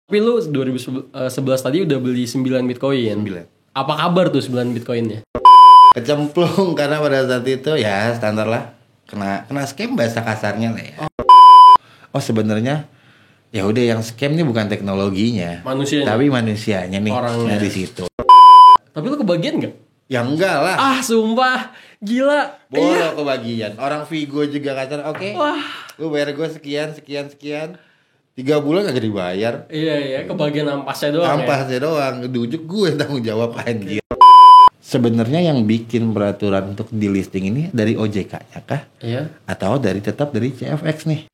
Tapi lu 2011 tadi udah beli 9 Bitcoin. 9. Apa kabar tuh 9 Bitcoinnya? Kecemplung karena pada saat itu ya standar lah. Kena scam bahasa kasarnya lah ya. Oh sebenarnya ya udah yang scam nih bukan teknologinya, Manusianya. tapi manusianya nih. Orangnya. Nah, di situ. Tapi lu kebagian gak? Ya enggak lah. Ah sumpah, gila. Boleh kebagian. Orang Vigo juga kasar. Oke. Wah. Lu bayar gue sekian. 3 bulan kagak dibayar. Iya, kebagian ampasnya doang. Ampasnya doang. Di ujung gue yang tanggung jawab anjir. Sebenarnya yang bikin peraturan untuk di listing ini dari OJK-nya kah? Iya. Atau tetap dari CFX nih?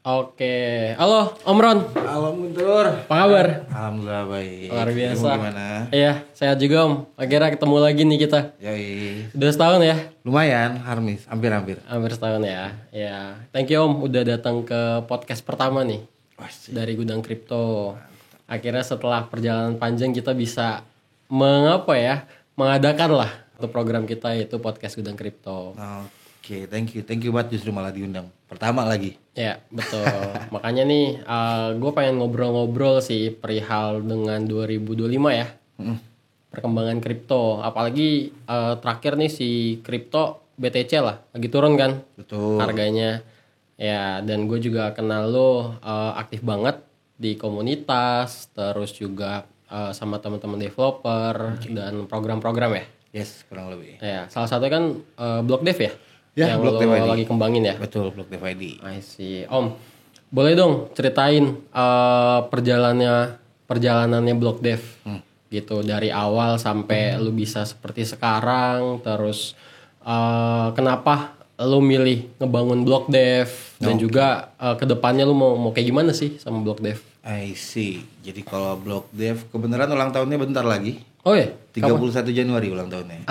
Oke, halo Om Ron. Halo Guntur. Apa kabar? Alhamdulillah baik. Luar biasa. Kamu gimana? Iya, sehat juga Om. Akhirnya ketemu lagi nih kita. Yoi. Udah setahun ya? Lumayan, Harmis. Hampir. Hampir setahun ya. Ya, thank you Om udah datang ke podcast pertama nih dari Gudang Kripto. Akhirnya setelah perjalanan panjang kita bisa mengadakan lah untuk program kita yaitu podcast Gudang Kripto. Oke, thank you banget justru malah diundang. Pertama lagi. Ya, betul. Makanya nih gue pengen ngobrol-ngobrol sih perihal dengan 2025 ya. Perkembangan kripto. Apalagi terakhir nih si kripto BTC lah. Lagi turun kan Betul. harganya. Ya, dan gue juga kenal lo aktif banget di komunitas. Terus juga sama teman-teman developer dan program-program ya. Yes, kurang lebih. Ya, salah satunya kan BlockDev ya? Ya, yang BlockDev lo ID. lagi kembangin ya? Betul, BlockDev ID. I see. Om, boleh dong ceritain perjalanannya BlockDev gitu dari awal sampai lu bisa seperti sekarang. Terus kenapa lu milih ngebangun BlockDev dan juga kedepannya lu mau kayak gimana sih sama BlockDev? I see. Jadi kalau BlockDev kebenaran ulang tahunnya bentar lagi. Oh ya? 31 Januari ulang tahunnya.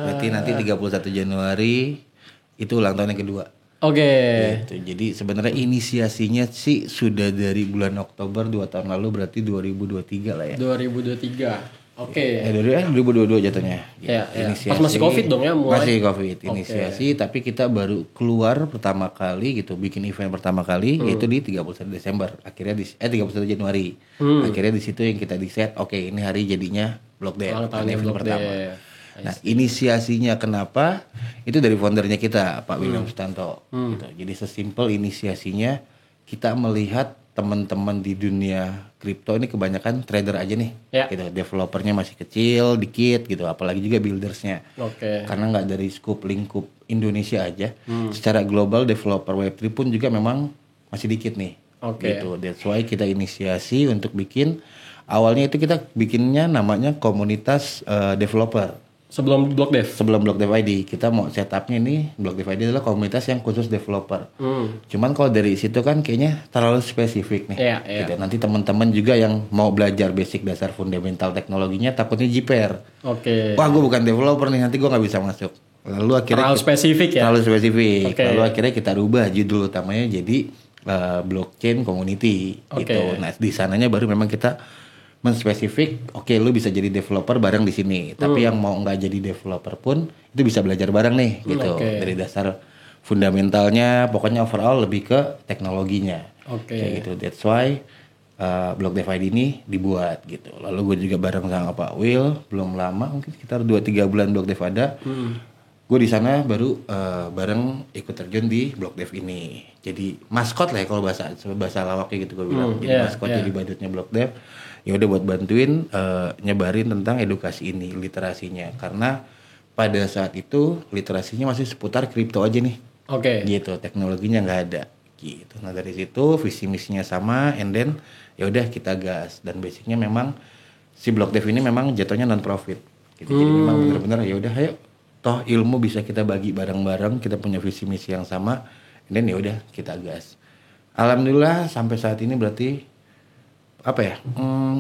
Berarti nanti 31 Januari itu ulang tahun yang kedua. Oke. Gitu. Jadi sebenarnya inisiasinya sih sudah dari bulan Oktober 2 tahun lalu, berarti 2023 lah ya. 2023. Oke. 2022 jatuhnya. Gitu. Ya. Pas masih COVID dong ya mulai. Masih COVID inisiasi, tapi kita baru keluar pertama kali gitu, bikin event pertama kali yaitu di 31 Desember. Akhirnya 31 Januari. Akhirnya di situ yang kita di-set, oke, ini hari jadinya BlockDev. Ulang tahunnya event BlockDev. pertama. Nah, inisiasinya kenapa? Itu dari foundernya kita, Pak William Sutanto. Gitu. Jadi sesimpel inisiasinya kita melihat teman-teman di dunia kripto ini kebanyakan trader aja nih, gitu. Developernya masih kecil, dikit gitu. Apalagi juga buildersnya. Karena nggak dari scope lingkup Indonesia aja. Secara global developer Web3 pun juga memang masih dikit nih. Gitu. That's why kita inisiasi untuk bikin. Awalnya itu kita bikinnya namanya komunitas developer. Sebelum BlockDev ID kita mau setupnya ini, BlockDev ID adalah komunitas yang khusus developer. Cuman kalau dari situ kan kayaknya terlalu spesifik nih. Gitu. Nanti teman-teman juga yang mau belajar basic dasar fundamental teknologinya takutnya jiper. Wah, gue bukan developer nih, nanti gue nggak bisa masuk. Lalu akhirnya terlalu spesifik. Lalu akhirnya kita rubah judul utamanya jadi blockchain community gitu. Nah, di sananya baru memang kita menspesifik, oke, lu bisa jadi developer bareng di sini. Tapi yang mau nggak jadi developer pun itu bisa belajar bareng nih, gitu. Dari dasar fundamentalnya, pokoknya overall lebih ke teknologinya. Kayak gitu. That's why BlockDev ID ini dibuat gitu. Lalu gue juga bareng sama Pak Will, belum lama, mungkin sekitar 2-3 bulan BlockDev ada. Gue di sana baru bareng ikut terjun di BlockDev ini. Jadi maskot lah ya kalau bahasa lawaknya gitu gue bilang. Jadi maskot jadi badutnya BlockDev. Ya udah buat bantuin nyebarin tentang edukasi ini, literasinya. Karena pada saat itu literasinya masih seputar kripto aja nih. Gitu, teknologinya nggak ada. Gitu. Nah dari situ visi misinya sama, and then ya udah kita gas. Dan basicnya memang si BlockDev ini memang jatuhnya non profit. Gitu. Jadi memang benar-benar ya udah ayo. Toh ilmu bisa kita bagi bareng-bareng, kita punya visi misi yang sama, and then ya udah kita gas. Alhamdulillah sampai saat ini berarti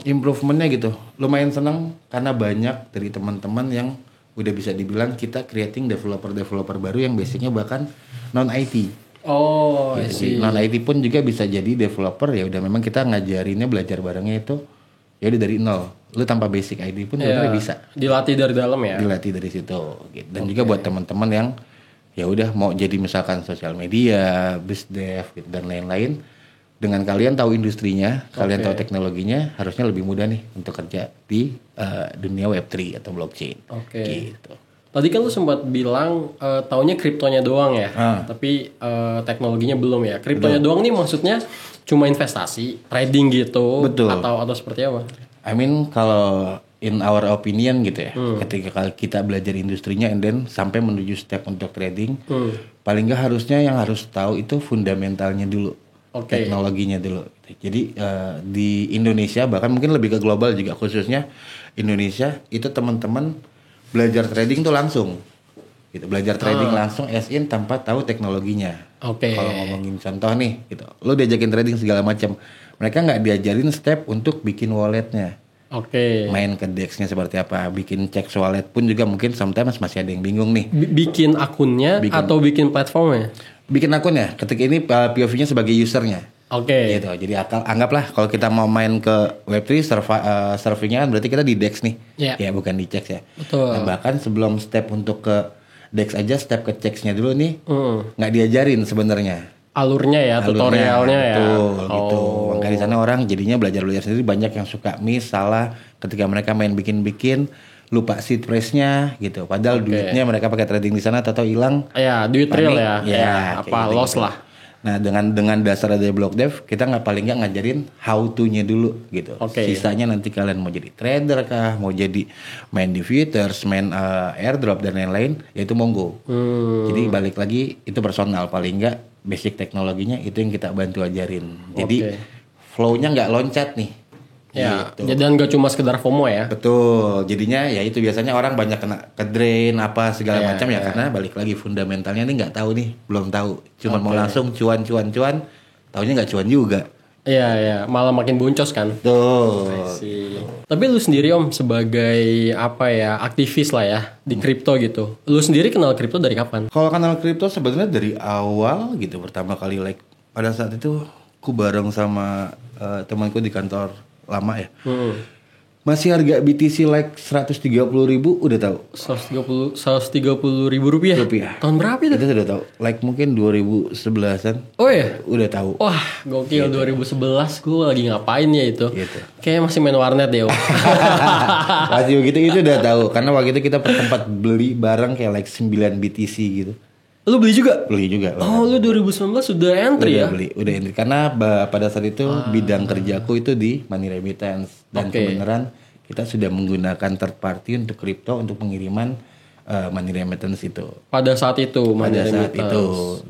improvementnya gitu, lumayan senang karena banyak dari teman-teman yang udah bisa dibilang kita creating developer baru yang basicnya bahkan non IT. Gitu. Non IT pun juga bisa jadi developer, ya udah memang kita ngajarinnya belajar barengnya itu ya udah dari nol Lu tanpa basic ID pun sebenarnya bisa. Dilatih dari dalam ya. Dilatih dari situ. Gitu. Dan juga buat teman-teman yang ya udah mau jadi misalkan sosial media, bizdev gitu dan lain-lain, dengan kalian tahu industrinya, kalian tahu teknologinya, harusnya lebih mudah nih untuk kerja di dunia Web3 atau blockchain. Gitu. Tadi kan lu sempat bilang taunya kriptonya doang ya, tapi teknologinya belum ya. Kriptonya doang nih maksudnya cuma investasi, trading gitu. Betul. Atau seperti apa? I mean kalau in our opinion gitu ya, ketika kita belajar industrinya and then sampai menuju step untuk trading, paling nggak harusnya yang harus tahu itu fundamentalnya dulu, teknologinya dulu. Jadi di Indonesia bahkan mungkin lebih ke global juga, khususnya Indonesia itu teman-teman belajar trading tuh langsung, gitu. Belajar trading langsung as in tanpa tahu teknologinya. Kalau ngomongin contoh nih, gitu, lo diajakin trading segala macam, mereka nggak diajarin step untuk bikin walletnya. Main ke DEX-nya seperti apa, bikin cek wallet pun juga mungkin sometimes masih ada yang bingung nih. Bikin akunnya atau bikin platformnya? Bikin akunnya, ketika ini POV-nya sebagai usernya. Gitu. Jadi anggaplah kalau kita mau main ke Web3 surfingnya kan berarti kita di DEX nih. Ya bukan di CEX ya. Betul. Nah, bahkan sebelum step untuk ke DEX aja, step ke CEX-nya dulu nih nggak diajarin sebenarnya. Alurnya ya, tutorialnya ya. Gitu. Makanya di sana orang jadinya belajar sendiri, banyak yang suka miss, salah ketika mereka main bikin lupa seed price-nya gitu. Padahal duitnya mereka pakai trading di sana atau hilang. Ya, duit real ya. Apa gitu, loss lah. Nah, dengan dasar dari block dev, kita paling nggak ngajarin how to-nya dulu gitu. Sisanya nanti kalian mau jadi trader kah, mau jadi main di futures, main airdrop dan lain-lain, ya itu monggo. Jadi balik lagi itu personal, paling nggak basic teknologinya itu yang kita bantu ajarin. Jadi flow-nya nggak loncat nih. Ya, gitu. Dan gak cuma sekedar FOMO ya. Betul. Jadinya ya itu biasanya orang banyak kena ke drain apa segala macam ya karena balik lagi fundamentalnya nih nggak tahu nih, belum tahu. Cuma mau langsung cuan, taunya nggak cuan juga. Iya, malah makin boncos kan. Tuh. Tapi lu sendiri Om sebagai aktivis lah ya di kripto gitu. Lu sendiri kenal kripto dari kapan? Kalau kenal kripto sebenarnya dari awal gitu. Pertama kali pada saat itu aku bareng sama temanku di kantor lama ya. Masih harga BTC 130.000 udah tahu. 130.000 rupiah. Tahun berapa itu? Itu udah tahu. Mungkin 2011-an. Oh ya? Udah tahu. Wah, gokil gitu. 2011 gue lagi ngapain ya itu? Gitu. Kayak masih main warnet deh. Masih begitu itu udah tahu. Karena waktu itu kita sempat beli barang kayak 9 BTC gitu. Lu beli juga? Beli juga. Oh, lu 2019 sudah entry ya? Udah entry. Karena pada saat itu bidang kerjaku itu di money remittance. Dan kebenaran kita sudah menggunakan third party untuk kripto untuk pengiriman money remittance itu. Pada saat itu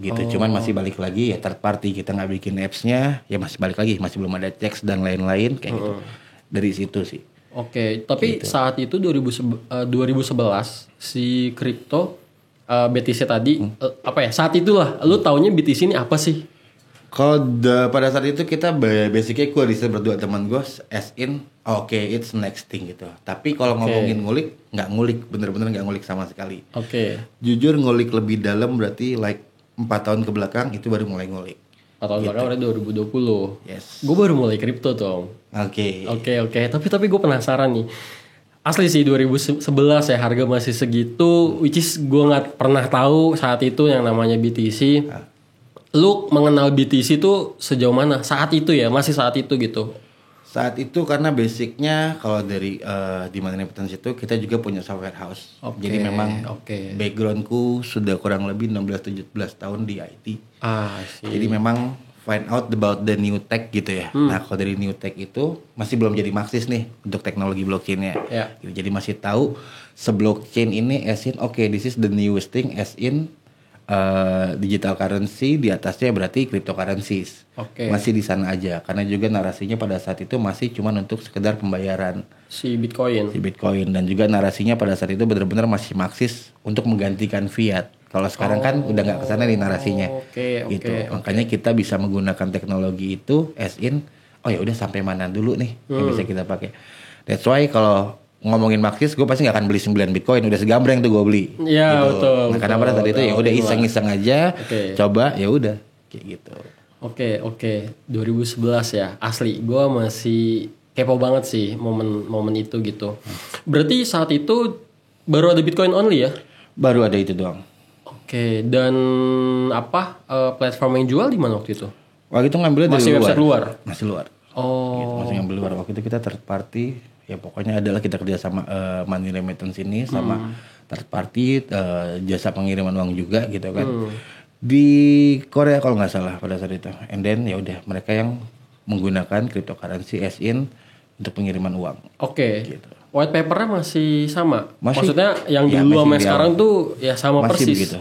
gitu. Cuman masih balik lagi ya third party, kita nggak bikin apps-nya, ya masih balik lagi, masih belum ada checks dan lain-lain kayak gitu. Dari situ sih. Tapi gitu. Saat itu 2011 si kripto BTC tadi saat itulah lu taunya BTC ini apa sih? Kalau pada saat itu kita basically gue riset berdua teman gue as in it's next thing gitu. Tapi kalau ngomongin ngulik, nggak ngulik, bener-bener nggak ngulik sama sekali. Jujur ngulik lebih dalam berarti 4 tahun ke belakang itu baru mulai ngulik. 4 tahun belakang berarti 2020. Yes. Gue baru mulai kripto tuh. Oke. Tapi gue penasaran nih. Asli sih 2011 ya harga masih segitu, which is gue nggak pernah tahu saat itu yang namanya BTC. Lu mengenal BTC tuh sejauh mana? Saat itu ya, masih saat itu gitu. Saat itu karena basicnya kalau dari di money remittance itu kita juga punya software house. Jadi memang backgroundku sudah kurang lebih 16-17 tahun di IT. Jadi memang find out about the new tech gitu ya. Nah kalau dari new tech itu masih belum jadi maksis nih untuk teknologi blockchainnya. Jadi masih tahu seblockchain ini as in this is the newest thing as in digital currency, di atasnya berarti cryptocurrencies. Masih di sana aja karena juga narasinya pada saat itu masih cuma untuk sekedar pembayaran si Bitcoin dan juga narasinya pada saat itu benar-benar masih maksis untuk menggantikan fiat. Kalau sekarang kan udah nggak kesana di narasinya, gitu. Makanya kita bisa menggunakan teknologi itu as in, ya udah sampai mana dulu nih yang bisa kita pakai. That's why kalau ngomongin maksis, gue pasti nggak akan beli 9 Bitcoin, udah segambreng tuh gue beli. Iya gitu. Betul. Nah karena pada saat itu ya udah iseng-iseng aja, coba ya udah kayak gitu. Oke. 2011 ya, asli gue masih kepo banget sih momen itu gitu. Berarti saat itu baru ada Bitcoin only ya? Baru ada itu doang. Oke, dan platform yang jual di mana waktu itu? Waktu itu ngambilnya dari Masih website luar? Masih luar. Oh. Gitu, masih ngambil luar. Waktu itu kita third party, ya pokoknya adalah kita kerja sama money remittance ini sama third party, jasa pengiriman uang juga gitu kan. Di Korea kalau nggak salah pada saat itu. And then ya udah mereka yang menggunakan cryptocurrency as in untuk pengiriman uang. Oke. Gitu. White papernya masih sama? Masih. Maksudnya yang Ya, dulu masih sama di sekarang awal. tuh ya sama Masih persis. begitu.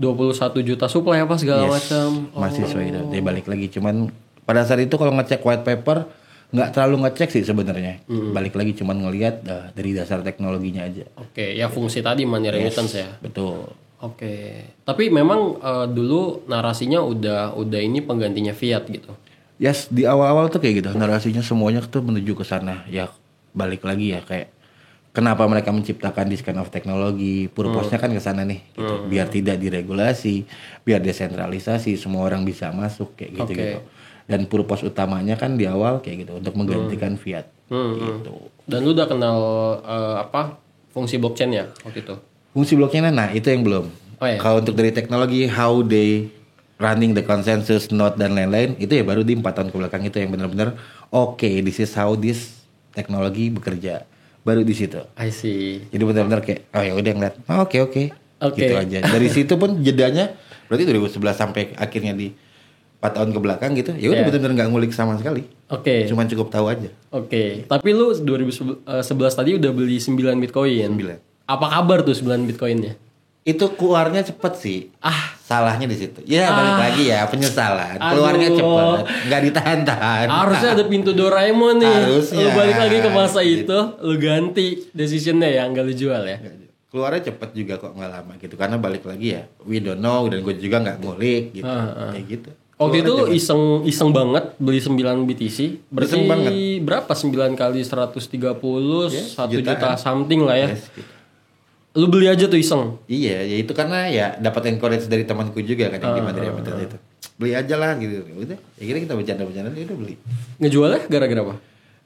21 juta supply apa segala macam. Masih sesuai itu. Dia balik lagi. Cuman pada saat itu kalau ngecek white paper nggak terlalu ngecek sih sebenarnya. Balik lagi cuman ngelihat dari dasar teknologinya aja. Oke, ya fungsi tadi money remittance ya. Betul. Oke. Tapi memang dulu narasinya udah ini penggantinya fiat gitu. Yes, di awal-awal tuh kayak gitu. Narasinya semuanya tuh menuju ke sana. Ya balik lagi ya kayak kenapa mereka menciptakan this kind of teknologi, purpose-nya kan ke sana nih gitu. Biar tidak diregulasi, biar desentralisasi, semua orang bisa masuk kayak gitu-gitu. Dan purpose utamanya kan di awal kayak gitu untuk menggantikan fiat gitu. Dan lu udah kenal fungsi blockchain ya waktu itu? Fungsi blockchain nah itu yang belum. Oh, iya. Kalau untuk dari teknologi how they running the consensus node dan lain-lain itu ya baru di 4 tahun kebelakang itu yang benar-benar oke, this is how this teknologi bekerja. Baru di situ. I see. Jadi benar-benar kayak oh ya udah ngeliat oke. Oke. Gitu aja. Dari situ pun jedanya berarti 2011 sampai akhirnya di 4 tahun kebelakang gitu. Ya udah benar-benar nggak ngulik sama sekali. Oke. Cuman cukup tahu aja. Oke. Tapi lu 2011 tadi udah beli 9 Bitcoin. 9. Apa kabar tuh 9 Bitcoinnya? Itu keluarnya cepet sih. Salahnya di situ. Ya balik lagi ya penyesalan. Keluarnya cepet, nggak ditahan-tahan. Harusnya ada pintu Doraemon nih. Harusnya. Lu balik lagi ke masa itu, lu ganti decisionnya ya, nggak lu jual ya. Keluarnya cepet juga kok nggak lama gitu. Karena balik lagi ya, we don't know dan gue juga nggak ngulik gitu. Kayak gitu. Waktu itu lu iseng banget beli 9 BTC. Berarti Iseng banget. berapa 9 kali 130 1 juta jutaan. something lah ya. Yes, gitu. Lu beli aja tuh iseng. Iya, ya itu karena ya dapat encourage dari temanku juga kan yang di materi itu. Beli aja lah gitu. Udah, akhirnya kita bercanda-bercanda dia udah beli. Ngejualnya gara-gara apa?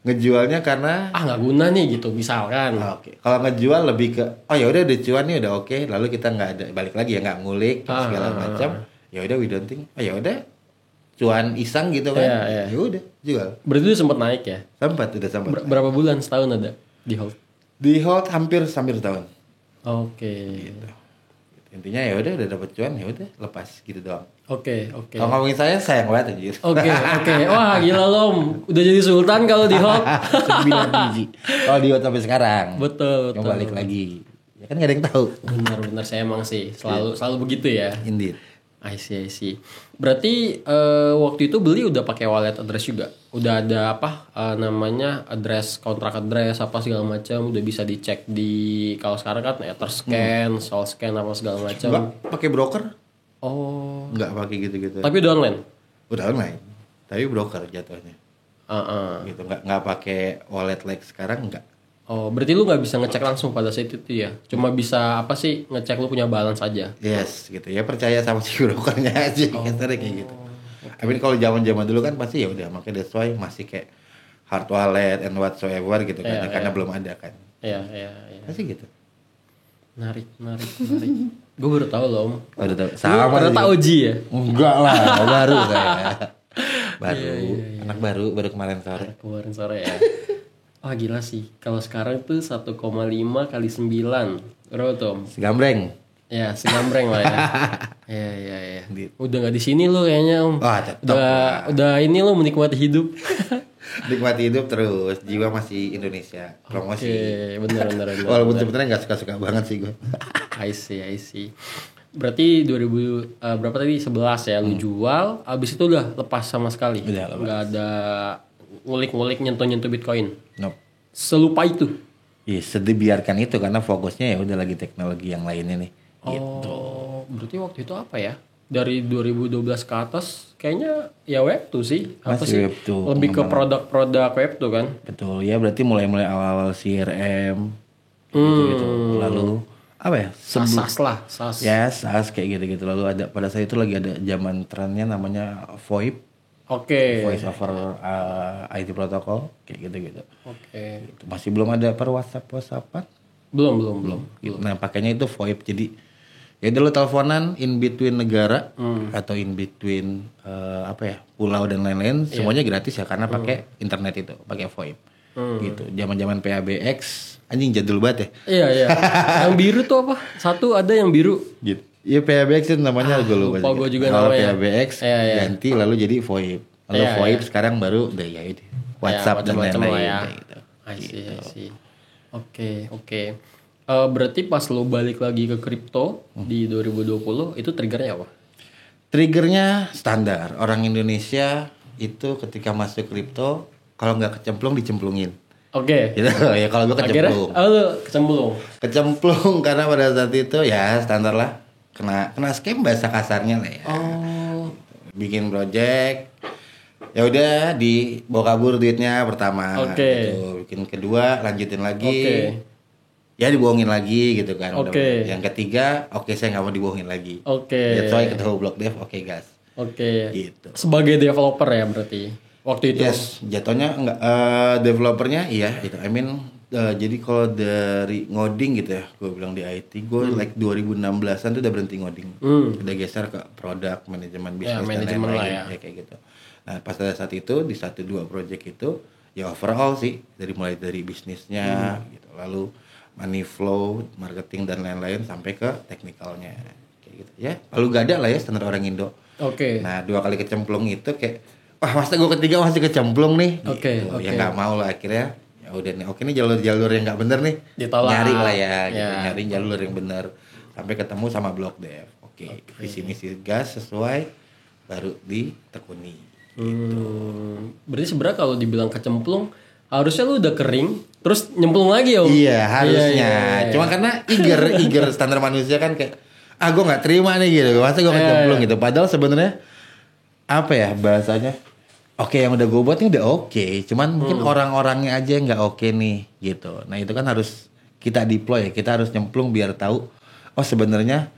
Ngejualnya karena Nggak guna nih gitu misalkan. oke. Kalau ngejual lebih ke oh ya udah cuan nih udah oke. Lalu kita nggak ada balik lagi ya nggak ngulik segala macam. Ya udah we don't think. Oh ya udah cuan iseng gitu kan. Iya. Ya udah jual. Berarti itu sempat naik ya? Sempat. Berapa bulan? Setahun ada di hold? Di hold hampir setahun. Oke. Gitu. Intinya ya udah dapat cuan ya udah lepas gitu doang. Oke. Kalau ngomongin saya sayang banget anjir. Oke. Wah gila Lom. Udah jadi sultan kalau di hold. 9 biji. Kalau di hold sampai sekarang. Betul. Yang balik lagi. Ya kan gak ada yang tahu. Benar saya emang sih selalu begitu ya. Indeed. I see. Berarti waktu itu beli udah pakai wallet address juga. Udah ada namanya address, kontrak address apa segala macam. Udah bisa dicek di kalau sekarang kan Etherscan, Solscan apa segala macam. Enggak pakai broker? Oh. Enggak pakai gitu-gitu. Tapi udah online. Udah online. Tapi broker jatuhnya. Gitu enggak pakai wallet like sekarang enggak. Oh, berarti lu nggak bisa ngecek langsung pada saat itu ya? Cuma bisa ngecek lu punya balance aja. Yes, gitu ya percaya sama si brokernya aja kayak gitu. Tapi kalau zaman-zaman dulu kan pasti ya udah makanya that's why masih kayak hard wallet and whatsoever gitu kan karena belum ada kan. Iya. Pasti gitu. Menarik. Gue baru tahu loh Om. Baru tahu. Sama ternyata OG ya? Enggak lah, baru saya. Anak baru kemarin sore. Kemarin sore ya. Wah gila sih. Kalau sekarang tuh 1,5 kali 9. Berapa tuh Om? Segambreng. Ya, segambreng lah ya. Iya. Udah nggak di sini lo kayaknya Om. Wah, tetap. Udah ini lo menikmati hidup. Nikmati hidup terus, jiwa masih Indonesia. Promosi. Oke, benar. Walaupun sebenarnya nggak suka-suka banget sih gue. I see. Berarti 2000 berapa tadi 11 ya lu jual, abis itu udah lepas sama sekali. Udah lepas. Nggak ada ngulik-ngulik nyentuh Bitcoin. Nope. Selupa itu. Iya, biarkan itu karena fokusnya ya udah lagi teknologi yang lainnya nih. Gitu. Berarti waktu itu apa ya? Dari 2012 ke atas kayaknya ya Web2 sih. Apa Masih sih? Web2, Lebih ke produk-produk Web2 kan? Betul. Ya berarti mulai awal-awal CRM gitu. Lalu apa ya? SAS. Ya, SAS kayak gitu-gitu. Lalu ada pada saat itu lagi ada zaman trennya namanya VoIP. Oke. Voice over IT protocol kayak gitu-gitu. Oke. Masih belum ada per WhatsApp-WhatsAppan. Belum. Gitu. Nah, pakainya itu VoIP. Jadi ya udah lu teleponan in between negara atau in between pulau dan lain-lain, semuanya gratis ya karena pakai internet itu, pakai VoIP. Gitu. Zaman-zaman PABX anjing jadul banget ya. Iya. Yang biru tuh apa? Satu ada yang biru. Gitu. Iya PABX itu namanya gue lupa. Gue juga kalau namanya. PABX ganti lalu jadi VoIP. Lalu VoIP sekarang baru udah ya itu WhatsApp dan lain-lain ya. gitu. I see. Oke. Berarti pas lo balik lagi ke kripto di 2020 itu triggernya apa? Triggernya standar. Orang Indonesia itu ketika masuk kripto kalau nggak kecemplung dicemplungin. Oke. Gitu ya kalau gue kecemplung. Lo kecemplung. Kecemplung karena pada saat itu ya standar lah. Kena scam bahasa kasarnya lah ya. Oh. Bikin project. Ya udah dibawa kabur duitnya pertama. Oke. Gitu. Bikin kedua lanjutin lagi. Oke. Ya dibohongin lagi gitu kan. Oke. Yang ketiga, saya nggak mau dibohongin lagi. Oke. That's why ketemu Block Dev, gas. Oke. Gitu. Sebagai developer ya berarti waktu itu. Yes, jatuhnya enggak developernya iya itu. Jadi kalau dari ngoding gitu ya, gue bilang di IT, gue like 2016-an tuh udah berhenti ngoding. Udah geser ke produk, manajemen bisnis dan manajemen lain-lain lah ya. kayak gitu. Nah, pas pada saat itu di 1-2 project itu ya overall sih mulai dari bisnisnya gitu. Lalu money flow, marketing dan lain-lain sampai ke teknikalnya kayak gitu ya. Lalu gak ada lah ya standar orang Indo. Oke. Nah, 2 kali kecemplung itu kayak wah, masa gue ketiga masih kecemplung nih. Oke. Ya nggak mau lah akhirnya. Ya udah nih, oke nih jalur yang nggak bener nih. Ditolak. Nyari lah ya, gitu. Ya. Nyari jalur yang bener sampai ketemu sama Block Dev. Oke. Visi misi gas sesuai baru ditekuni. Berarti sebenarnya kalau dibilang kecemplung harusnya lu udah kering terus nyemplung lagi ya. Iya, harusnya. Iya. Cuma karena eager standar manusia kan kayak gue nggak terima nih gitu. Masa gue kecemplung gitu. Padahal sebenarnya apa ya bahasanya? Oke, yang udah gue buat ini udah oke. Cuman mungkin orang-orangnya aja yang nggak oke nih gitu. Nah itu kan harus kita deploy ya. Kita harus nyemplung biar tahu. Oh sebenarnya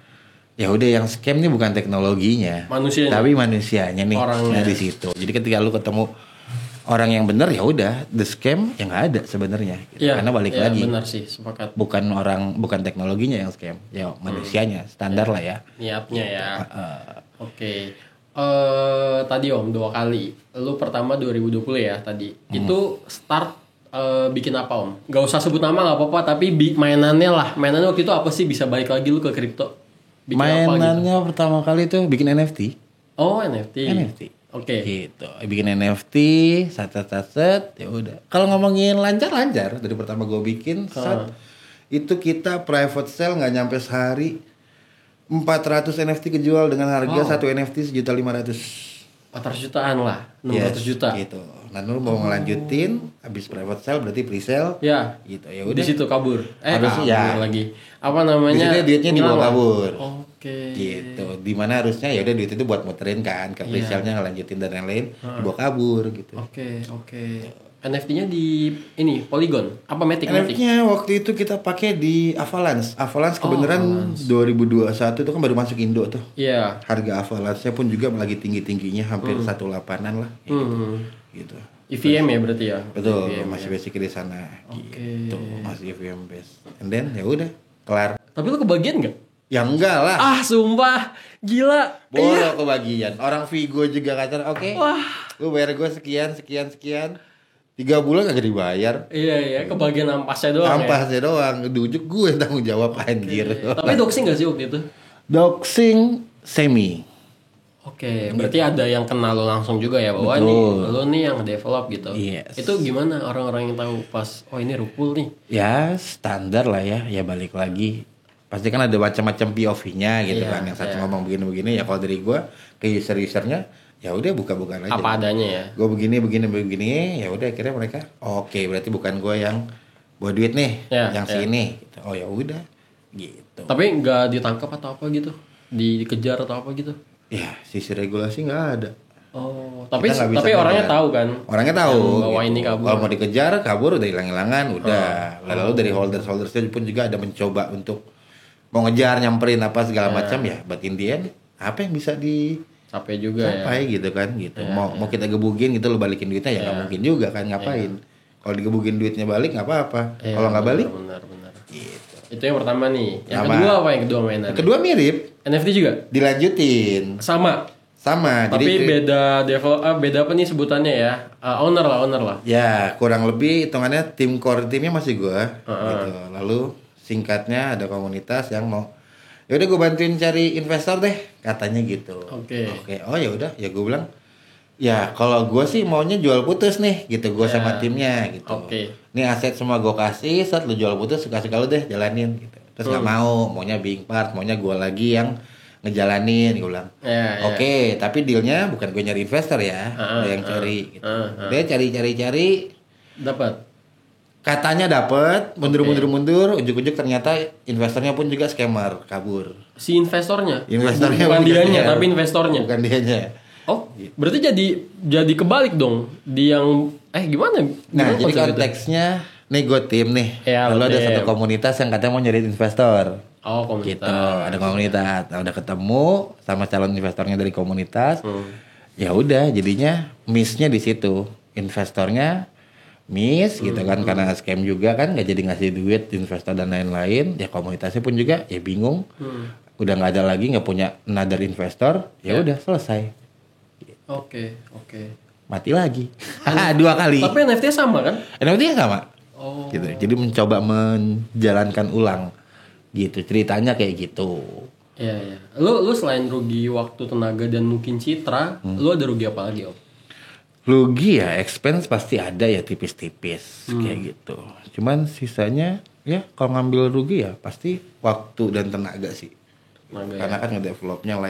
ya udah yang scam nih bukan teknologinya, manusianya. Tapi manusianya nih. Orangnya. Nah di situ. Jadi ketika lu ketemu orang yang benar ya udah the scam yang nggak ada sebenarnya. Gitu. Ya, karena balik lagi. Benar sih, sepakat. Bukan teknologinya yang scam, ya manusianya standar lah ya. Niatnya ya. Oke. Tadi Om 2 kali. Lu pertama 2020 ya tadi. Itu start bikin apa Om? Gak usah sebut nama gak apa-apa, tapi mainannya lah. Mainannya waktu itu apa sih bisa balik lagi lu ke kripto? Mainannya apa gitu? Pertama kali tuh bikin NFT. Oh, NFT. Oke. Gitu. Bikin NFT, set ya udah. Kalau ngomongin lancar dari pertama gue bikin itu kita private sale nggak nyampe sehari 400 NFT kejual dengan harga 1 NFT 1.500.000. 400 jutaan lah, 600 juta. Gitu. Nah, lu mau ngelanjutin habis private sale berarti pre-sale. Ya. Gitu. Ya udah. Di situ kabur. Harus kabur ya. lagi. Apa namanya? Di situ duitnya dibawa kabur. Oke. Gitu. Dimana harusnya ya udah duit itu buat muterin kan ke pre-sale-nya ngelanjutin dan lain-lain, dibawa kabur gitu. Oke. NFT-nya di ini Polygon apa Matic? NFT-nya waktu itu kita pakai di Avalanche. Avalanche kebenaran 2021 itu kan baru masuk Indo tuh. Iya. Harga Avalanche-nya pun juga lagi tinggi-tingginya hampir 1.8-an lah. Gitu. EVM ya berarti ya. Betul, EVM, masih basic di sana. Oke. Gitu. Masih EVM base. And then ya udah kelar. Tapi lu kebagian nggak? Ya enggak lah. Sumpah, gila. Boleh kebagian. Orang Vigo juga kata, oke. Lu bayar gue sekian. 3 bulan gak dibayar. Iya, kebagian ampasnya doang. Ampasnya doang. Di ujung gue yang tanggung jawab anjir. Tapi doxing gak sih waktu itu? Doxing semi. Oke, berarti ada yang kenal lo langsung juga ya bahwa nih lo nih yang develop gitu. Yes. Itu gimana orang-orang yang tahu pas ini Rupul nih? Ya standar lah ya balik lagi. Pasti kan ada macam-macam POV-nya gitu kan. Yang satu ngomong begini-begini ya kalau dari gue ke user-usernya ya udah buka-bukaan aja. Apa adanya ya. Gue begini ya udah akhirnya mereka oke, berarti bukan gue yang buat duit nih, yang sini. Gitu. Oh ya udah gitu. Tapi nggak ditangkap atau apa gitu? Dikejar atau apa gitu? Ya sisi regulasi nggak ada. Oh, tapi orangnya tahu kan? Orangnya tahu. Bahwa gitu. ini kabur. Kalau mau dikejar kabur udah hilang-hilangan udah. Lalu dari holdersnya pun juga ada mencoba untuk mau ngejar nyamperin apa segala macam ya. But in the end apa yang bisa Capek juga capek gitu kan gitu. Mau kita gebukin gitu lo balikin duitnya ya nggak mungkin juga kan, ngapain. Kalau digebukin duitnya balik nggak apa-apa. Kalau nggak balik benar. gitu. Itu yang pertama nih. Yang kedua apa yang kedua mainan? Yang kedua mirip. NFT juga? Dilanjutin. Sama. Tapi jadi beda beda apa nih sebutannya ya? Owner lah. Ya, kurang lebih hitungannya tim core timnya masih gua gitu. Lalu singkatnya ada komunitas yang mau ya udah gue bantuin cari investor deh katanya gitu. Oke. Oh ya udah, ya gue bilang ya kalau gue sih maunya jual putus nih gitu, gue sama timnya gitu. Ini aset semua gue kasih, saat lu jual putus suka-suka lu deh jalanin gitu. Terus nggak maunya being part, maunya gue lagi yang ngejalanin, gue bilang. Oke, tapi dealnya bukan gue nyari investor ya, ada yang cari. Gitu. Dia cari, dapat. Katanya dapat, mundur, ujung-ujung ternyata investornya pun juga scammer, kabur. Si investornya bukan dianya, tapi investornya. Bukan dianya. Oh, berarti jadi kebalik dong. Di yang gimana? Nah, jadi konteksnya nih gue tim nih. Lalu ada satu komunitas yang katanya mau nyari investor. Oh, komunitas. Gitu, ada komunitas. Nah, udah ketemu sama calon investornya dari komunitas. Ya udah, jadinya miss-nya di situ. Investornya miss gitu kan karena scam juga kan, nggak jadi ngasih duit investor dan lain-lain. Ya komunitasnya pun juga ya bingung. Udah nggak ada lagi, nggak punya another investor. Ya udah selesai. Oke. Mati lagi. 2 kali. Tapi NFT sama kan? NFT sama. Oh. Gitu. Jadi mencoba menjalankan ulang. Gitu ceritanya kayak gitu. Iya. Lu selain rugi waktu, tenaga dan mungkin citra, lu ada rugi apa lagi, Om? Rugi ya, expense pasti ada ya tipis-tipis kayak gitu. Cuman sisanya ya kalau ngambil rugi ya pasti waktu dan tenaga sih. Karena kan ngedevelopnya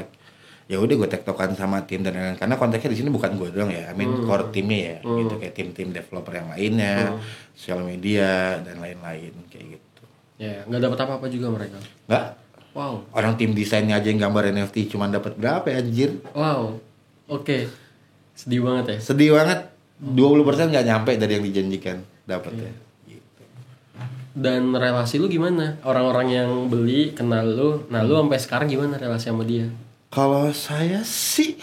ya udah gue tektokan sama tim dan lain-lain. Karena konteksnya di sini bukan gue doang ya, core timnya ya, gitu kayak tim-tim developer yang lainnya, sosial media dan lain-lain kayak gitu. Ya, nggak dapat apa-apa juga mereka. Nggak. Wow. Orang tim desainnya aja yang gambar NFT cuma dapat berapa ya anjir? Wow. Oke. Sedih banget ya. 20% nggak nyampe dari yang dijanjikan dapatnya. Gitu. Dan relasi lu gimana? Orang-orang yang beli kenal lu, nah lu sampai sekarang gimana relasi sama dia? Kalau saya sih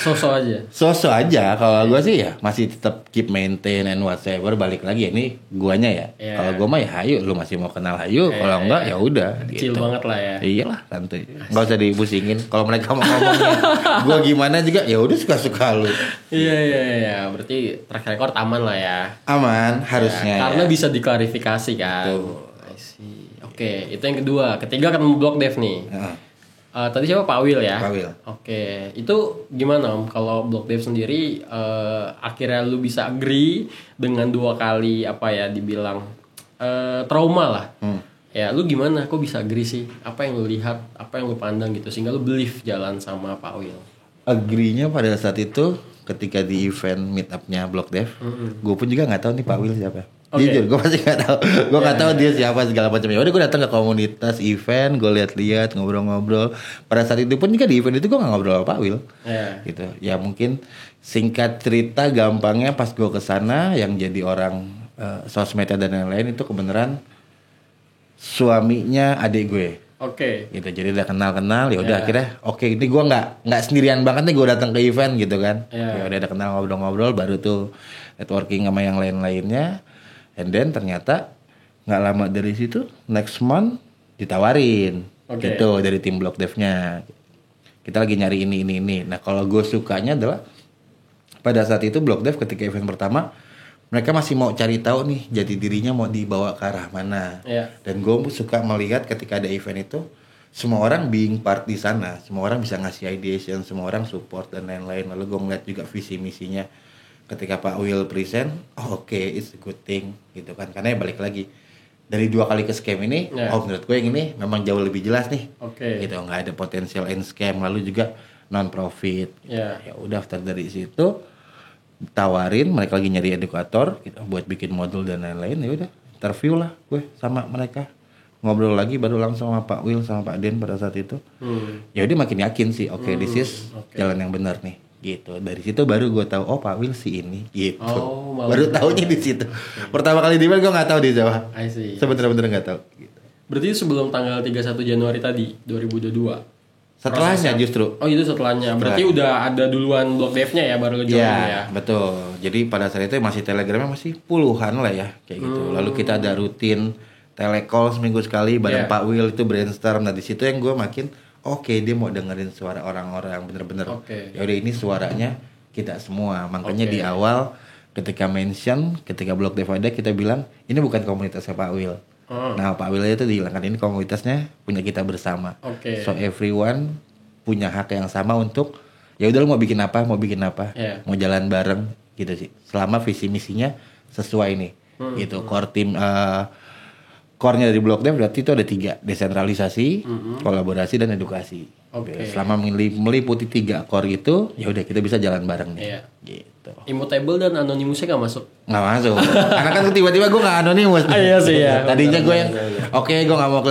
Sosok aja. Kalau gue sih ya masih tetap keep maintain and whatever. Balik lagi ya ini guanya ya. Kalau gue mah ya hayu, lu masih mau kenal hayu. Kalau enggak ya udah. Kecil gitu. Banget lah ya. Iyalah santuy. Nggak usah dipusingin. Kalau mereka mau ngomongnya gue gimana juga ya udah suka-suka lu. Iya. Berarti track record aman lah ya. Aman harusnya. Karena bisa diklarifikasi kan. Oke, itu yang kedua. Ketiga kan Block Dev nih. Tadi siapa? Pak Wil ya? Pak Wil. Oke, itu gimana Om? Kalau Block Dev sendiri akhirnya lu bisa agree dengan 2 kali dibilang trauma lah. Ya lu gimana? Kok bisa agree sih? Apa yang lu lihat? Apa yang lu pandang gitu sehingga lu believe jalan sama Pak Wil? Agree-nya pada saat itu ketika di event meet up-nya Block Dev, gue pun juga nggak tahu nih Pak Wil siapa. Jujur gue masih nggak tahu. Gue nggak tahu dia siapa segala macam. Ya udah gue datang ke komunitas event, gue lihat-lihat, ngobrol-ngobrol. Pada saat itu pun juga di event itu gue nggak ngobrol sama Pak Wil. Gitu. Ya mungkin singkat cerita gampangnya pas gue kesana yang jadi orang sosmednya dan lain-lain itu kebenaran suaminya adik gue. Gitu. Jadi udah kenal ya udah akhirnya ini gue nggak sendirian banget nih gue datang ke event gitu kan. Ya udah ada kenal ngobrol-ngobrol baru tuh networking sama yang lain-lainnya. And then ternyata nggak lama dari situ next month ditawarin gitu dari tim Block Dev-nya. Kita lagi nyari ini. Nah kalau gue sukanya adalah pada saat itu Block Dev ketika event pertama mereka masih mau cari tahu nih jati dirinya mau dibawa ke arah mana. Dan gue suka melihat ketika ada event itu semua orang being part di sana, semua orang bisa ngasih ideation, semua orang support dan lain-lain. Lalu gue ngeliat juga visi misinya. Ketika Pak Will present, it's a good thing gitu kan. Karena ya balik lagi dari 2 kali ke scam ini, menurut gue yang ini memang jauh lebih jelas nih. Gitu, nggak ada potensial end scam, lalu juga non profit. Ya udah after dari situ tawarin mereka lagi nyari edukator gitu, buat bikin modul dan lain-lain. Ya udah interview lah gue sama mereka, ngobrol lagi baru langsung sama Pak Will sama Pak Den pada saat itu. Ya udah makin yakin sih, this is jalan yang benar nih. Gitu. Dari situ baru gue tahu Pak Will si ini gitu. Baru taunya di situ. Pertama kali di event gue nggak tahu dia siapa. Sebenernya nggak tahu gitu. Berarti sebelum tanggal 31 Januari tadi 2022. Setelahnya justru. Oh itu setelahnya. Berarti udah ada duluan blog dev-nya ya baru join ya. Betul. Jadi pada saat itu masih Telegramnya masih puluhan lah ya kayak gitu. Lalu kita ada rutin telecall seminggu sekali bareng Pak Will itu brainstorm. Nah di situ yang gue makin oke, dia mau dengerin suara orang-orang bener-bener. Ya udah ini suaranya kita semua. Makanya di awal ketika blog dev ada kita bilang ini bukan komunitasnya Pak Will. Nah Pak Will itu dihilangkan, ini komunitasnya punya kita bersama. So everyone punya hak yang sama untuk ya udah lu mau bikin apa mau jalan bareng gitu sih. Selama visi misinya sesuai nih gitu. Core-nya dari blog dev berarti itu ada 3, desentralisasi, kolaborasi dan edukasi. Selama meliputi 3 core itu ya udah kita bisa jalan bareng nih. Gitu. Immutable dan anonimusnya nggak masuk? Nggak masuk. Karena kan tiba-tiba gue nggak anonimus. Iya sih ya. Tadinya gue yang oke gue nggak mau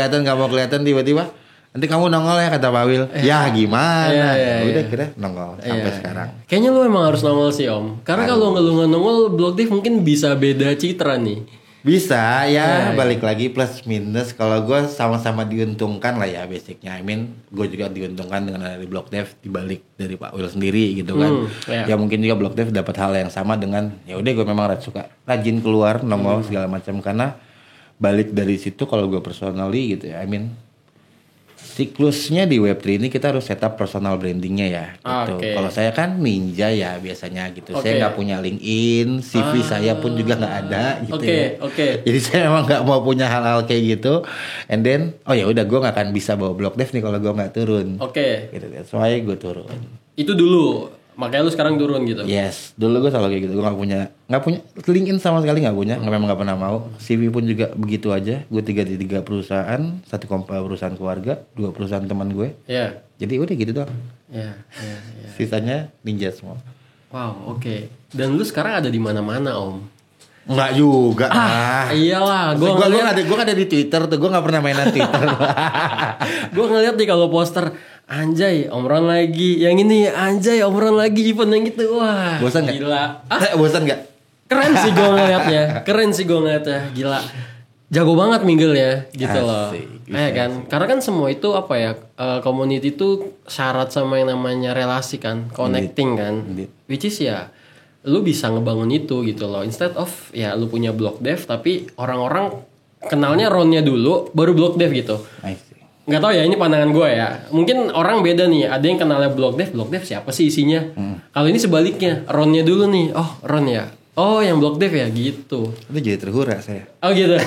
kelihatan tiba-tiba nanti kamu nongol ya kata Pak Will. Ya gimana? Udah kira nongol sampai sekarang. Kayaknya lu emang harus nongol sih Om. Karena kalau lu nggak nongol blog dev mungkin bisa beda citra nih. Bisa ya, balik lagi plus minus. Kalau gue sama-sama diuntungkan lah ya basicnya. Gue juga diuntungkan dengan dari blog dev dibalik dari Pak Will sendiri gitu kan. Ya mungkin juga blog dev dapat hal yang sama dengan ya udah gue memang suka rajin keluar nongol segala macam karena balik dari situ kalau gue personally gitu ya. Siklusnya di Web3 ini kita harus setup personal brandingnya ya gitu. Kalau saya kan ninja ya biasanya gitu. Saya nggak punya LinkedIn, CV saya pun juga nggak ada gitu ya. Jadi saya emang nggak mau punya hal-hal kayak gitu. And then ya udah gue nggak akan bisa bawa blog dev nih kalau gue nggak turun. Gitu. That's why gue turun. Itu dulu. Makanya lu sekarang turun gitu. Yes, dulu gue selalu kayak gitu. Gue nggak punya LinkedIn sama sekali nggak punya. Memang nggak pernah mau. CV pun juga begitu aja. Gue 3 perusahaan, 1 perusahaan keluarga, 2 perusahaan teman gue. Jadi udah gitu doang. Sisanya ninja semua. Wow, Dan lu sekarang ada di mana-mana Om? Enggak juga. Iyalah, gue ada di Twitter tuh. Gue nggak pernah mainan Twitter. Gue ngeliat nih kalau poster. Anjay, Om Ron lagi. Yang ini anjay, Om Ron lagi event yang gitu. Wah, bosan gila. Bosan gak? Keren sih gue ngeliatnya. Gila. Jago banget minggilnya gitu loh. Kan? Karena kan semua itu apa ya? Community itu syarat sama yang namanya relasi kan, connecting kan. Which is ya lu bisa ngebangun itu gitu loh. Instead of ya lu punya blog dev tapi orang-orang kenalnya Ronnya dulu baru blog dev gitu. Nggak tahu ya, ini pandangan gue ya. Mungkin orang beda nih. Ada yang kenalnya blog dev siapa sih isinya? Kalau ini sebaliknya, Ronnya dulu nih. Oh Ron ya. Oh yang blog dev ya gitu. Itu jadi terhura saya. Oh gitu.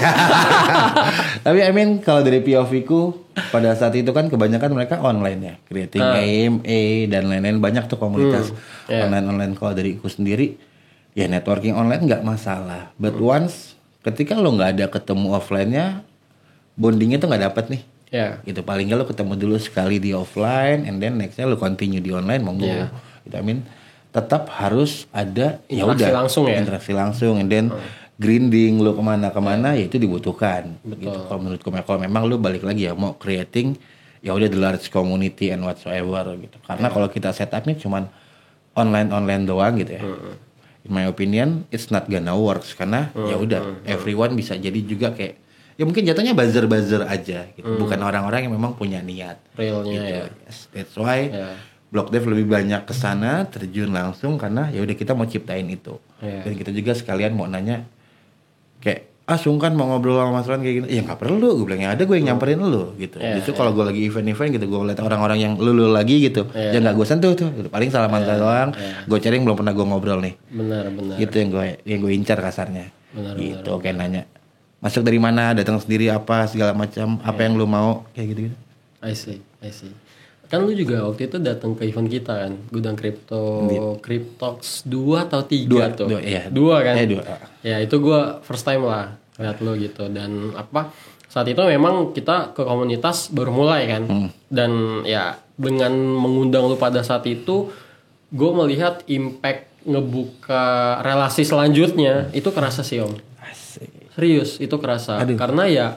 Tapi kalau dari POV ku pada saat itu kan kebanyakan mereka online ya, creating AMA dan lain-lain, banyak tuh komunitas online. Kalau dari ku sendiri ya networking online nggak masalah. But once ketika lo nggak ada ketemu offline-nya, bondingnya tuh nggak dapet nih. Gitu, paling nggak lo ketemu dulu sekali di offline and then nextnya lo continue di online monggo. Gitu, tetap harus ada interaksi langsung and then grinding lo kemana ya itu dibutuhkan. Gitu. Kalau menurutku kalau memang lo balik lagi ya mau creating ya udah the large community and whatsoever gitu. Karena kalau kita setupnya cuman online doang gitu ya. In my opinion it's not gonna works karena ya udah everyone bisa jadi juga kayak ya mungkin jatuhnya buzzer aja gitu. Bukan orang-orang yang memang punya niat realnya gitu. ya. That's why blog dev lebih banyak kesana terjun langsung karena ya udah kita mau ciptain itu. Dan kita juga sekalian mau nanya kayak sungkan mau ngobrol sama Mas Ron kayak gini. Ya nggak perlu, gue bilang yang ada gue yang nyamperin lu gitu. Justru kalau gue lagi event gitu gue lihat orang-orang yang lu lagi gitu, ya nggak gue sentuh tuh. Paling salaman doang. Gue cari yang belum pernah gue ngobrol nih. Benar. Gitu yang gue incar kasarnya. Gitu kayak nanya. Masuk dari mana, datang sendiri apa, segala macam, apa yang lu mau, kayak gitu-gitu. I see. Kan lu juga waktu itu datang ke event kita kan, Gudang Kripto, Cryptox 2 atau 3 tuh? 2 kan? 2. Ya itu gue first time lah lihat lu gitu. Dan saat itu memang kita ke komunitas baru mulai kan. Dan ya dengan mengundang lu pada saat itu, gue melihat impact ngebuka relasi selanjutnya, itu kerasa sih Om. Serius itu kerasa. Karena ya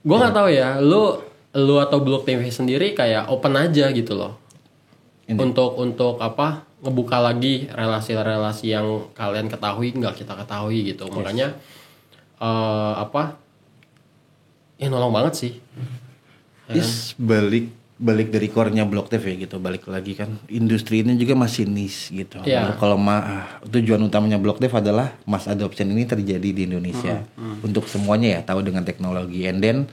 gue nggak tahu ya lu atau Blog TV sendiri kayak open aja gitu loh. Untuk ngebuka lagi relasi-relasi yang kalian ketahui nggak kita ketahui gitu. Makanya nolong banget sih. Balik balik dari core-nya Block Dev ya gitu, balik lagi kan industri ini juga masih niche gitu. Yeah. Kalau tujuan utamanya Block Dev adalah mass adoption ini terjadi di Indonesia untuk semuanya ya, tahu dengan teknologi, and then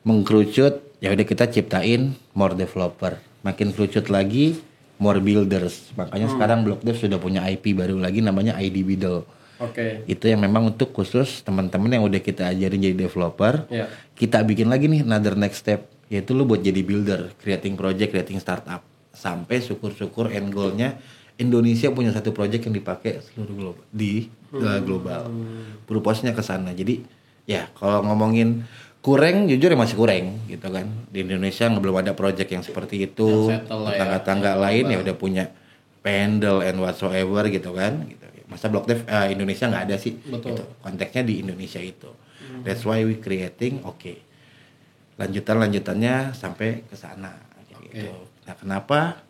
mengkerucut ya udah kita ciptain more developer, makin kerucut lagi more builders. Makanya sekarang Block Dev sudah punya IP baru lagi namanya ID Biddle. Itu yang memang untuk khusus teman-teman yang udah kita ajarin jadi developer. Yeah. Kita bikin lagi nih another next step, yaitu lu buat jadi builder, creating project, creating startup. Sampai syukur-syukur end goal-nya Indonesia punya satu project yang dipakai seluruh global. Purpose-nya ke sana. Jadi ya kalau ngomongin kurang, jujur ya masih kurang gitu kan. Di Indonesia belum ada project yang seperti itu. Tetangga-tetangga lain ya udah punya Pendle and whatsoever gitu kan gitu. Masa Block Dev Indonesia nggak ada sih. Betul. Gitu. Konteksnya di Indonesia itu. That's why we creating lanjutannya sampai ke sana gitu. Nah, kenapa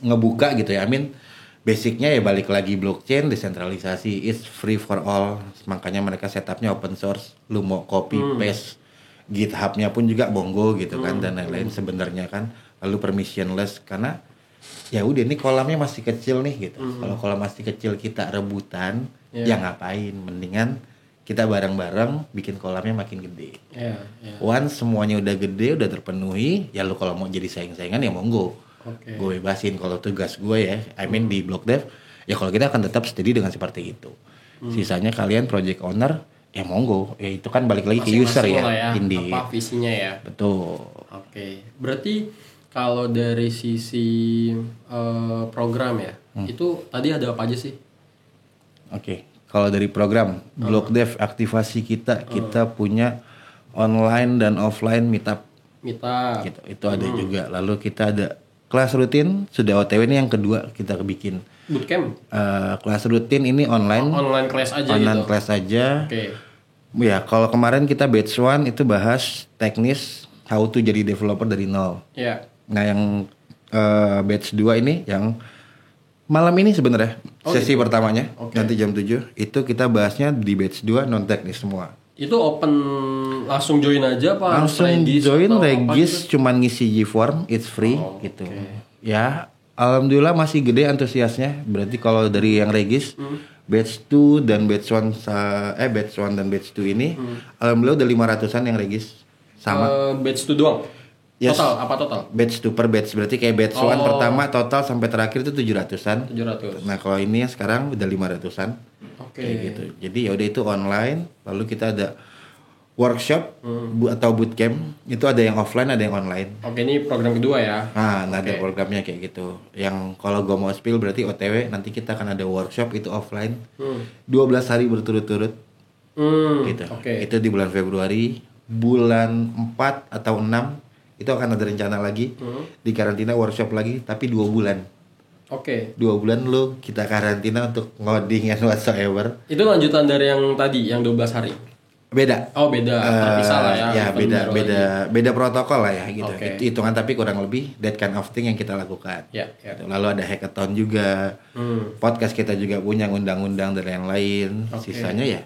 ngebuka gitu ya? Basicnya ya balik lagi blockchain, desentralisasi, it's free for all. Makanya mereka setupnya open source. Lu mau copy paste GitHub-nya pun juga monggo gitu kan, dan lain-lain sebenarnya kan. Lalu permissionless karena ya udah ini kolamnya masih kecil nih gitu. Kalau kolam masih kecil kita rebutan, ya ngapain? Mendingan kita bareng-bareng bikin kolamnya makin gede. Once semuanya udah gede, udah terpenuhi, ya lu kalau mau jadi saing-saingan ya monggo. Gue bebasin kalau tugas gue ya. Di Block Dev, ya kalau kita akan tetap steady dengan seperti itu. Sisanya kalian project owner, ya monggo. Ya itu kan balik lagi ke user ya. Indie. Apa visinya ya? Betul. Berarti kalau dari sisi program ya, itu tadi ada apa aja sih? Kalau dari program Block Dev aktivasi kita punya online dan offline meetup. Gitu. Itu ada juga. Lalu kita ada kelas rutin, sudah OTW ini yang kedua kita bikin. Bootcamp? Kelas rutin ini online. Online class aja online gitu? Class aja. Ya kalau kemarin kita batch 1 itu bahas teknis how to jadi developer dari nol. Nah yang batch 2 ini yang malam ini sebenarnya sesi gitu. Pertamanya nanti jam 7 itu kita bahasnya di batch 2 non teknis semua. Itu open langsung join aja apa? Langsung join, regis cuman ngisi G-form, it's free gitu. Ya alhamdulillah masih gede antusiasnya. Berarti kalau dari yang regis batch 2 dan batch 1 dan batch 2 ini alhamdulillah udah 500-an yang regis. Sama batch 2 doang? Yes. Total? Batch 2 per batch. Berarti kayak batch 1 pertama total sampai terakhir itu 700-an. 700. Nah, kalau ini sekarang udah 500-an. Kayak gitu. Jadi ya udah itu online, lalu kita ada workshop atau bootcamp. Itu ada yang offline, ada yang online. Ini program kedua ya. Nah, ada programnya kayak gitu. Yang kalau gue mau spill berarti OTW, nanti kita akan ada workshop itu offline. 12 hari berturut-turut. Gitu. Itu di bulan Februari, bulan 4 atau 6 itu akan ada rencana lagi di karantina workshop lagi, tapi 2 bulan. 2 bulan lu kita karantina untuk ngoding and whatsoever. Itu lanjutan dari yang tadi, yang 12 hari? Beda. Beda. Terpisah lah ya. Ya beda protokol lah ya gitu. Itu hitungan tapi kurang lebih that kind of thing yang kita lakukan. Gitu. Lalu ada hackathon juga. Podcast kita juga punya undang-undang dan yang lain. Sisanya ya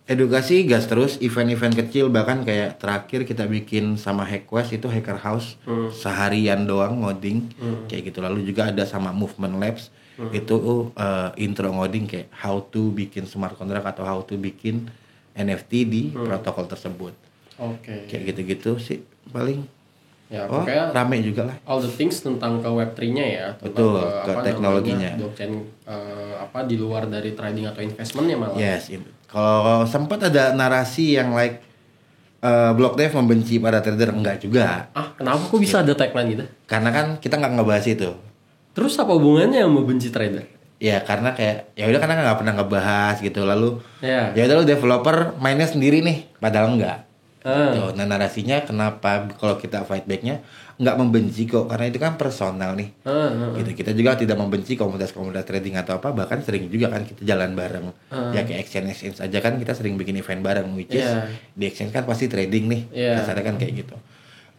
edukasi gas terus, event-event kecil, bahkan kayak terakhir kita bikin sama Hackquest itu Hacker House seharian doang ngoding kayak gitu. Lalu juga ada sama Movement Labs itu intro ngoding kayak how to bikin smart contract atau how to bikin NFT di protokol tersebut. Kayak gitu-gitu sih paling. Ya, rame juga lah. All the things tentang ke Web3-nya ya. Betul, ke teknologinya. Blockchain di luar dari trading atau investmentnya malah. Yes, kalau sempat ada narasi yang Block Dev membenci para trader, enggak juga. Kenapa kok bisa ada tagline gitu? Karena kan kita nggak ngebahas itu. Terus apa hubungannya yang membenci trader? Ya karena kayak ya udah karena nggak pernah ngebahas gitu. Lalu ya udah lu developer mainnya sendiri nih, padahal enggak. Nah narasinya kenapa kalau kita fight backnya nggak membenci kok, karena itu kan personal nih. Gitu. Kita juga tidak membenci komunitas-komunitas trading atau apa, bahkan sering juga kan kita jalan bareng. Ya kayak exchange aja kan kita sering bikin event bareng, which is di exchange kan pasti trading nih. Kasarnya kan kayak gitu.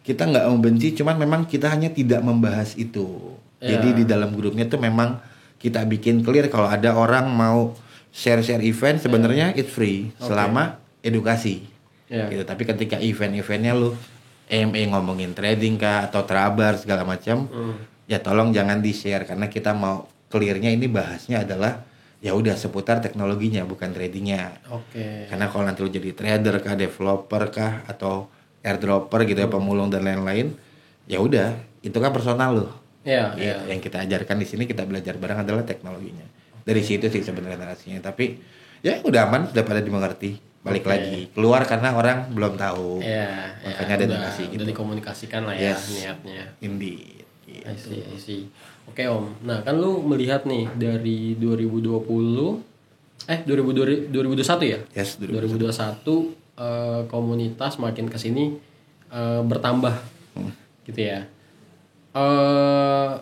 Kita nggak membenci, cuman memang kita hanya tidak membahas itu. Jadi di dalam grupnya tuh memang kita bikin clear kalau ada orang mau share event sebenarnya it's free selama edukasi. Gitu. Tapi ketika event-eventnya lu AMA ngomongin trading kah atau trabar segala macam, ya tolong jangan di-share karena kita mau clearnya ini bahasnya adalah ya udah seputar teknologinya bukan tradingnya. Oke. Karena kalau nanti lu jadi trader kah, developer kah atau airdropper gitu ya, pemulung dan lain-lain, ya udah itu kan personal lu. Iya, Ya, yang kita ajarkan di sini kita belajar bareng adalah teknologinya. Dari situ sih sebenarnya narasinya. Tapi ya udah aman, udah pada dimengerti. Balik lagi keluar karena orang belum tahu. Iya, Makanya ada narasi gitu. udah dikomunikasikan lah ya niatnya. Indeed. I see. Oke Om. Nah kan lu melihat nih dari 2021 ya? Yes, 2021 komunitas makin kesini bertambah gitu ya.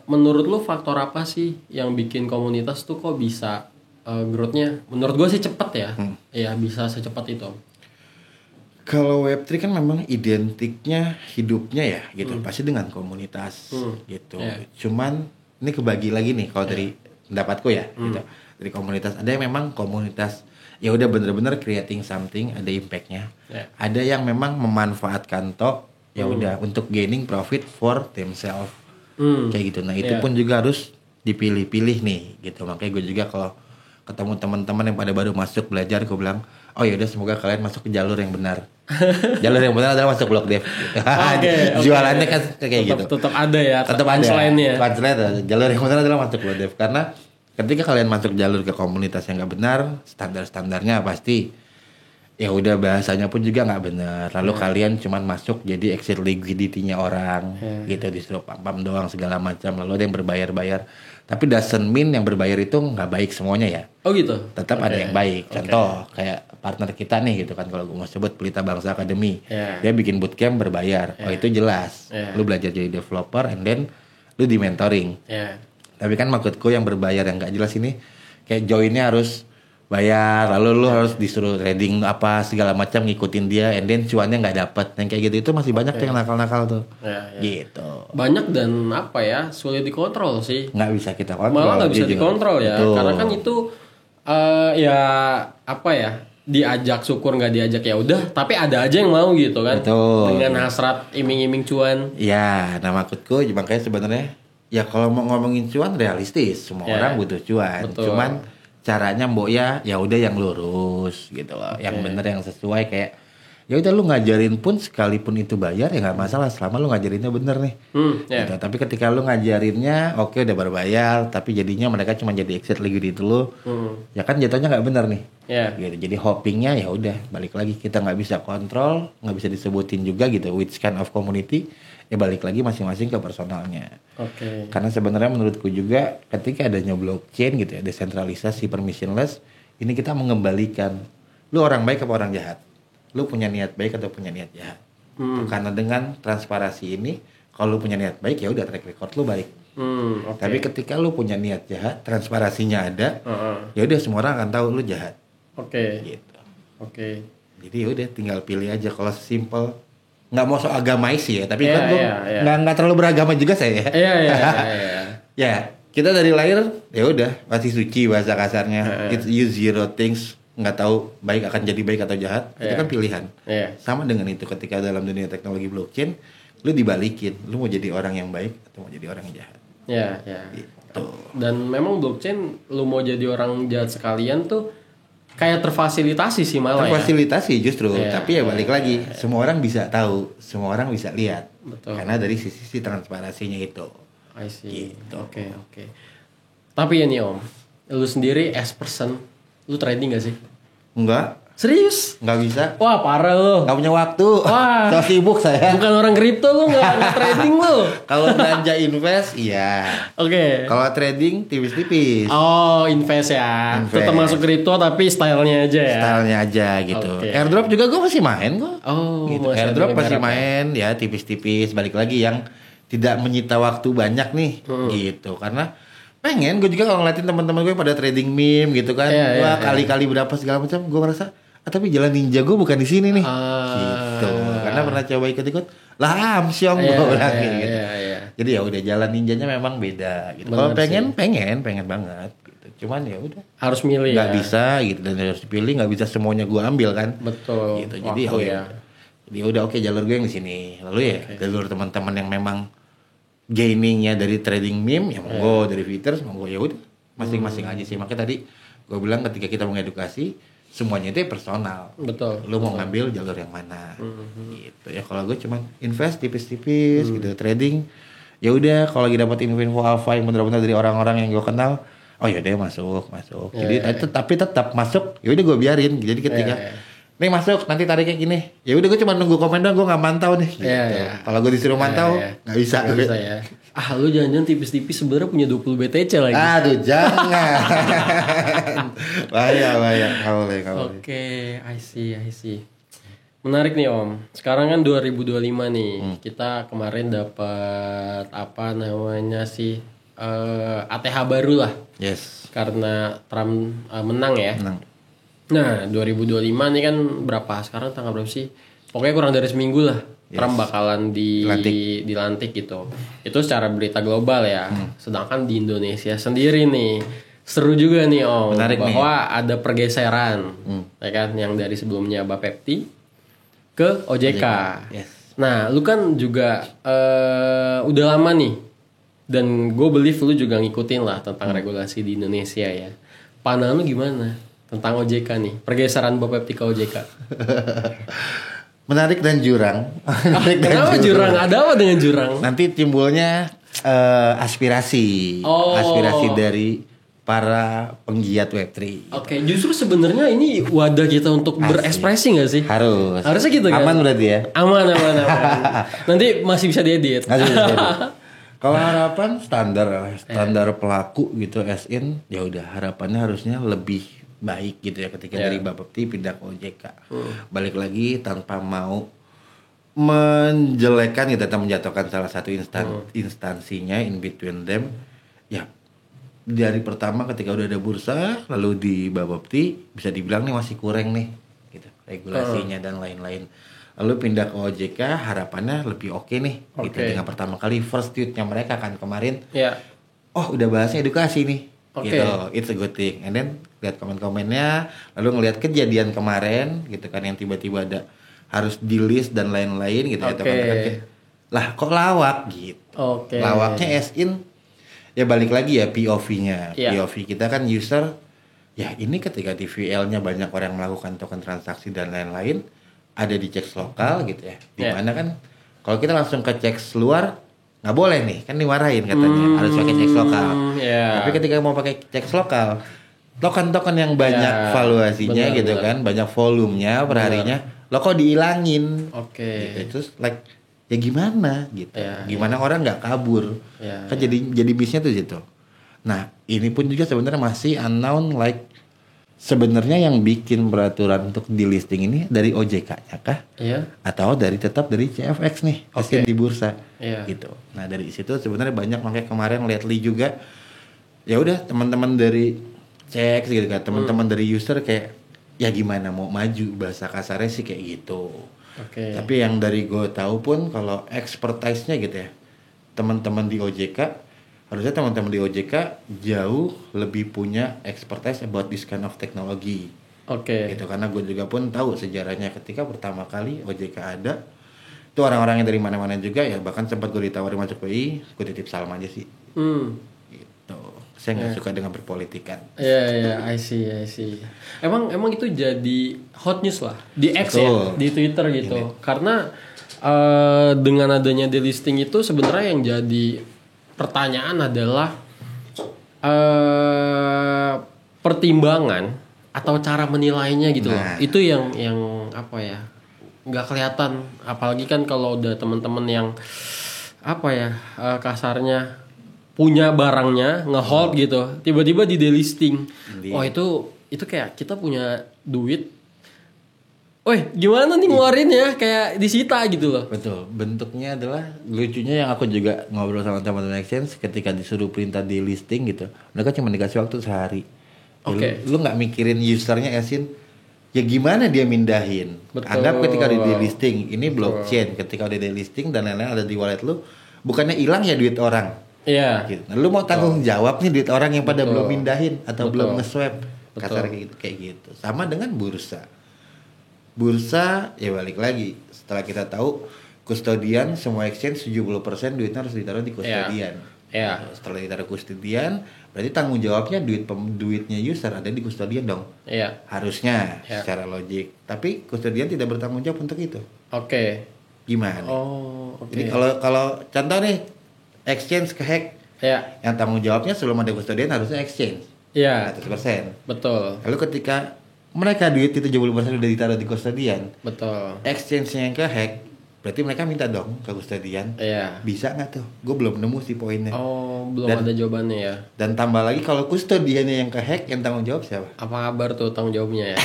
Menurut lu faktor apa sih yang bikin komunitas tuh kok bisa growth-nya? Menurut gue sih cepet ya. Ya bisa secepat itu. Kalau Web3 kan memang identiknya hidupnya ya gitu, pasti dengan komunitas gitu. Cuman ini kebagi lagi nih kalau dari pendapatku ya gitu. Dari komunitas ada yang memang komunitas ya udah bener-bener creating something, ada impactnya. Ada yang memang memanfaatkan ya udah untuk gaining profit for themselves. Kayak gitu. Nah, itu pun juga harus dipilih-pilih nih gitu. Makanya gue juga kalau ketemu teman-teman yang pada baru masuk belajar, gue bilang, "Oh ya udah semoga kalian masuk ke jalur yang benar." Jalur yang benar adalah masuk blog dev. Jualannya kan kayak gitu. Tetap ada ya. Tetap ada. Punchline-nya. Jalur yang benar adalah masuk blog dev karena ketika kalian masuk jalur ke komunitas yang nggak benar, standar-standarnya pasti ya udah bahasanya pun juga nggak benar. Lalu kalian cuman masuk jadi exit liquidity-nya orang gitu, disuruh pam-pam doang segala macam. Lalu ada yang berbayar-bayar. Tapi doesn't mean yang berbayar itu nggak baik semuanya ya. Oh gitu. Tetap ada yang baik. Contoh kayak partner kita nih gitu kan, kalau gue mau sebut Pelita Bangsa Academy, dia bikin bootcamp berbayar. Oh itu jelas. Lu belajar jadi developer and then lu di mentoring. Tapi kan maksudku yang berbayar yang nggak jelas ini kayak joinnya harus bayar, lalu lu harus disuruh trading apa segala macam ngikutin dia, and then cuannya nggak dapet. Yang kayak gitu itu masih banyak yang nakal-nakal tuh. Gitu. Banyak dan apa ya, sulit dikontrol sih. Nggak bisa kita kontrol. Malah nggak bisa dikontrol ya, betul. karena kan itu ya apa ya, diajak syukur nggak diajak ya udah, tapi ada aja yang mau gitu kan. Betul. Dengan hasrat iming-iming cuan. Ya, nah maksudku makanya sebenarnya ya kalau mau ngomongin cuan realistis, semua orang butuh cuan. Betul. Cuman caranya mbok ya udah yang lurus gitu loh, yang bener yang sesuai. Kayak ya udah lu ngajarin pun sekalipun itu bayar ya nggak masalah selama lu ngajarinnya bener nih. Gitu. Tapi ketika lu ngajarinnya oke udah berbayar tapi jadinya mereka cuma jadi exit liquidity dulu, ya kan jatuhnya nggak bener nih. Gitu. Jadi hopingnya ya udah balik lagi kita nggak bisa kontrol, nggak bisa disebutin juga gitu which kind of community. Ya balik lagi masing-masing ke personalnya. Karena sebenarnya menurutku juga ketika adanya blockchain gitu ya, desentralisasi permissionless, ini kita mengembalikan lu orang baik apa orang jahat. Lu punya niat baik atau punya niat jahat. Karena dengan transparansi ini, kalau lu punya niat baik ya udah track record lu baik. Tapi ketika lu punya niat jahat, transparansinya ada, ya udah semua orang akan tahu lu jahat. Gitu. Jadi ya udah tinggal pilih aja. Kalau simple, nggak mau soal agamais sih ya, tapi kan gue nggak terlalu beragama juga saya. Ya kita dari lahir ya udah masih suci bahasa kasarnya. It's you zero things, nggak tahu baik akan jadi baik atau jahat. Itu kan pilihan. Sama dengan itu ketika dalam dunia teknologi blockchain, lu dibalikin, lu mau jadi orang yang baik atau mau jadi orang yang jahat. Gitu. Dan memang blockchain lu mau jadi orang jahat sekalian tuh kayak terfasilitasi sih malah. Terfasilitasi justru, tapi ya balik lagi, semua orang bisa tahu, semua orang bisa lihat. Betul. Karena dari sisi transparansinya itu. I see. Gitu. Oke. Tapi ya nih Om, lu sendiri as person, lu trading gak sih? Enggak. Serius? Nggak bisa. Wah parah lu. Nggak punya waktu. Wah. So sibuk saya. Bukan orang kripto lu, nggak trading lu. Kalau belanja invest, iya. Kalau trading tipis-tipis. Oh invest ya. Tetap masuk kripto tapi stylenya aja ya. Stylenya aja gitu. Airdrop juga gue masih main kok. Oh. Gitu. Airdrop masih main ya tipis-tipis. Balik lagi yang tidak menyita waktu banyak nih. Gitu. Karena pengen gue juga kalau ngeliatin teman-teman gue pada trading meme gitu kan. Wah kali-kali berapa segala macam. Gue merasa tapi jalan ninja gue bukan di sini nih. Gitu. Karena pernah coba ikut-ikut lah amsyong gue bilang gitu. Jadi ya udah jalan ninjanya memang beda gitu. Kalau pengen banget gitu. Cuman ya udah harus milih. Nggak bisa gitu dan harus dipilih, nggak bisa semuanya gue ambil kan. Betul. Gitu. Jadi ya dia udah oke, jalur gue yang di sini. Lalu ya jalur teman-teman yang memang gainingnya dari trading meme, ya monggo, dari Twitter, monggo, ya udah masing-masing aja sih. Makanya tadi gue bilang ketika kita mengedukasi, semuanya itu ya personal. Betul. Lu mau ngambil jalur yang mana? Gitu ya. Kalau gue cuma invest tipis-tipis gitu, trading. Ya udah, kalau lagi dapat info alpha yang benar-benar dari orang-orang yang gue kenal, oh ya udah masuk. Jadi tapi tetap masuk, ya udah gue biarin. Jadi ketika nih masuk, nanti tariknya gini, ya udah gue cuma nunggu komen doang, gue nggak mantau nih. Gitu. Kalau gue disuruh mantau, nggak bisa. Nggak bisa ya. Lu jangan-jangan tipis-tipis sebenarnya punya 20 BTC lagi. Aduh, jangan. bahaya. Nggak boleh. Oke, I see. Menarik nih Om. Sekarang kan 2025 nih. Kita kemarin dapat apa namanya sih? ATH baru lah. Yes. Karena Trump menang ya. Nah, 2025 nih kan berapa? Sekarang tanggal berapa sih? Pokoknya kurang dari seminggu lah. Trump bakalan dilantik gitu. Itu secara berita global ya. Sedangkan di Indonesia sendiri nih, seru juga nih Om. Menarik bahwa nih. ada pergeseran. Ya kan, yang dari sebelumnya Bapepti ke OJK. Yes. Nah, lu kan juga udah lama nih. Dan gue believe lu juga ngikutin lah tentang regulasi di Indonesia ya. Pandangan lu gimana tentang OJK nih? Pergeseran Bapepti ke OJK. Menarik dan jurang. Kenapa jurang? Ada apa dengan jurang? Nanti timbulnya aspirasi dari para penggiat Web3. Oke, justru sebenarnya ini wadah kita untuk berekspresi nggak sih? Harusnya gitu kan? Aman berarti ya? Aman. Nanti masih bisa diedit. Kalau harapan standar pelaku gitu as in, ya udah harapannya harusnya lebih baik gitu ya ketika dari Bapepti pindah ke OJK. Balik lagi tanpa mau menjelekan gitu atau menjatuhkan salah satu instansinya in between them. Ya dari pertama ketika udah ada bursa lalu di Bapepti bisa dibilang nih masih kurang nih gitu regulasinya dan lain-lain. Lalu pindah ke OJK harapannya lebih oke nih gitu dengan pertama kali first tweetnya mereka kan kemarin. Oh udah bahasnya edukasi nih. Gitu, it's a good thing. And then lihat komen-komennya, lalu ngelihat kejadian kemarin gitu kan yang tiba-tiba ada harus di list dan lain-lain gitu ya teman-teman. Lah kok lawak gitu. Lawaknya as in ya balik lagi ya POV-nya. POV kita kan user ya ini ketika TVL-nya banyak orang melakukan token transaksi dan lain-lain ada di checks lokal gitu ya. Dimana kan kalau kita langsung ke checks luar nggak boleh nih kan dimarahin katanya harus pakai checks lokal. Tapi ketika mau pakai checks lokal token-token yang banyak valuasinya gitu kan banyak volumenya per harinya lo kok dihilangin gitu. Terus like ya gimana gitu gimana orang nggak kabur kan jadi bisnya tuh gitu. Nah ini pun juga sebenarnya masih unknown like sebenarnya yang bikin peraturan untuk di listing ini dari OJK-nya kah? Atau tetap dari CFX nih, di bursa, gitu. Nah dari situ sebenarnya banyak makanya kemarin lihat Lee juga, ya udah teman-teman dari CX gitu kan, teman-teman dari user kayak ya gimana mau maju bahasa kasarnya sih kayak gitu. Tapi yang dari gue tahu pun kalau expertise-nya gitu ya, teman-teman di OJK harusnya teman-teman di OJK jauh lebih punya expertise about this kind of technology. Gitu karena gue juga pun tahu sejarahnya ketika pertama kali OJK ada itu orang-orangnya dari mana-mana juga ya bahkan sempat gue ditawarin masuk PI, gue titip salam aja sih. Gitu. Saya nggak suka dengan berpolitikan. I see. Emang itu jadi hot news lah di X ya, di Twitter gitu. Karena dengan adanya delisting itu sebenarnya yang jadi pertanyaan adalah pertimbangan atau cara menilainya gitu loh. Itu yang apa ya nggak kelihatan apalagi kan kalau udah teman-teman yang apa ya kasarnya punya barangnya nge-hold gitu tiba-tiba di delisting. Itu kayak kita punya duit gimana nih ngeluarinnya kayak disita gitu loh. Betul. Bentuknya adalah lucunya yang aku juga ngobrol sama teman-teman exchange ketika disuruh perintah di listing gitu. Mereka cuma dikasih waktu sehari. Lu nggak mikirin usernya Esin. Ya gimana dia mindahin. Anggap ketika udah di listing ini blockchain. Ketika udah di listing dan lain-lain ada di wallet lu, bukannya hilang ya duit orang. Gitu. Nah, lu mau tanggung jawab nih duit orang yang pada belum mindahin atau belum nge-swap. Kasar kayak gitu. Sama dengan bursa. Bursa ya balik lagi. Setelah kita tahu kustodian semua exchange 70% duitnya harus ditaruh di kustodian. Iya. Setelah ditaruh kustodian, berarti tanggung jawabnya duitnya user ada di kustodian dong. Iya. Harusnya Iya. secara logik. Tapi kustodian tidak bertanggung jawab untuk itu. Oke. Gimana? Oh, oke. Jadi kalau contoh nih exchange kehack, Ya. yang tanggung jawabnya sebelum ada kustodian harusnya exchange Iya. 100%. Betul. Lalu ketika mereka duit itu 70% udah ditaruh di kustodian, Betul. exchange-nya yang kehack, berarti mereka minta dong ke kustodian. Iya. Bisa nggak tuh? Gue belum nemu sih poinnya. Oh, belum Dan- ada jawabannya ya. Dan tambah lagi kalau kustodiannya yang kehack, yang tanggung jawab siapa? Apa kabar tuh tanggung jawabnya ya?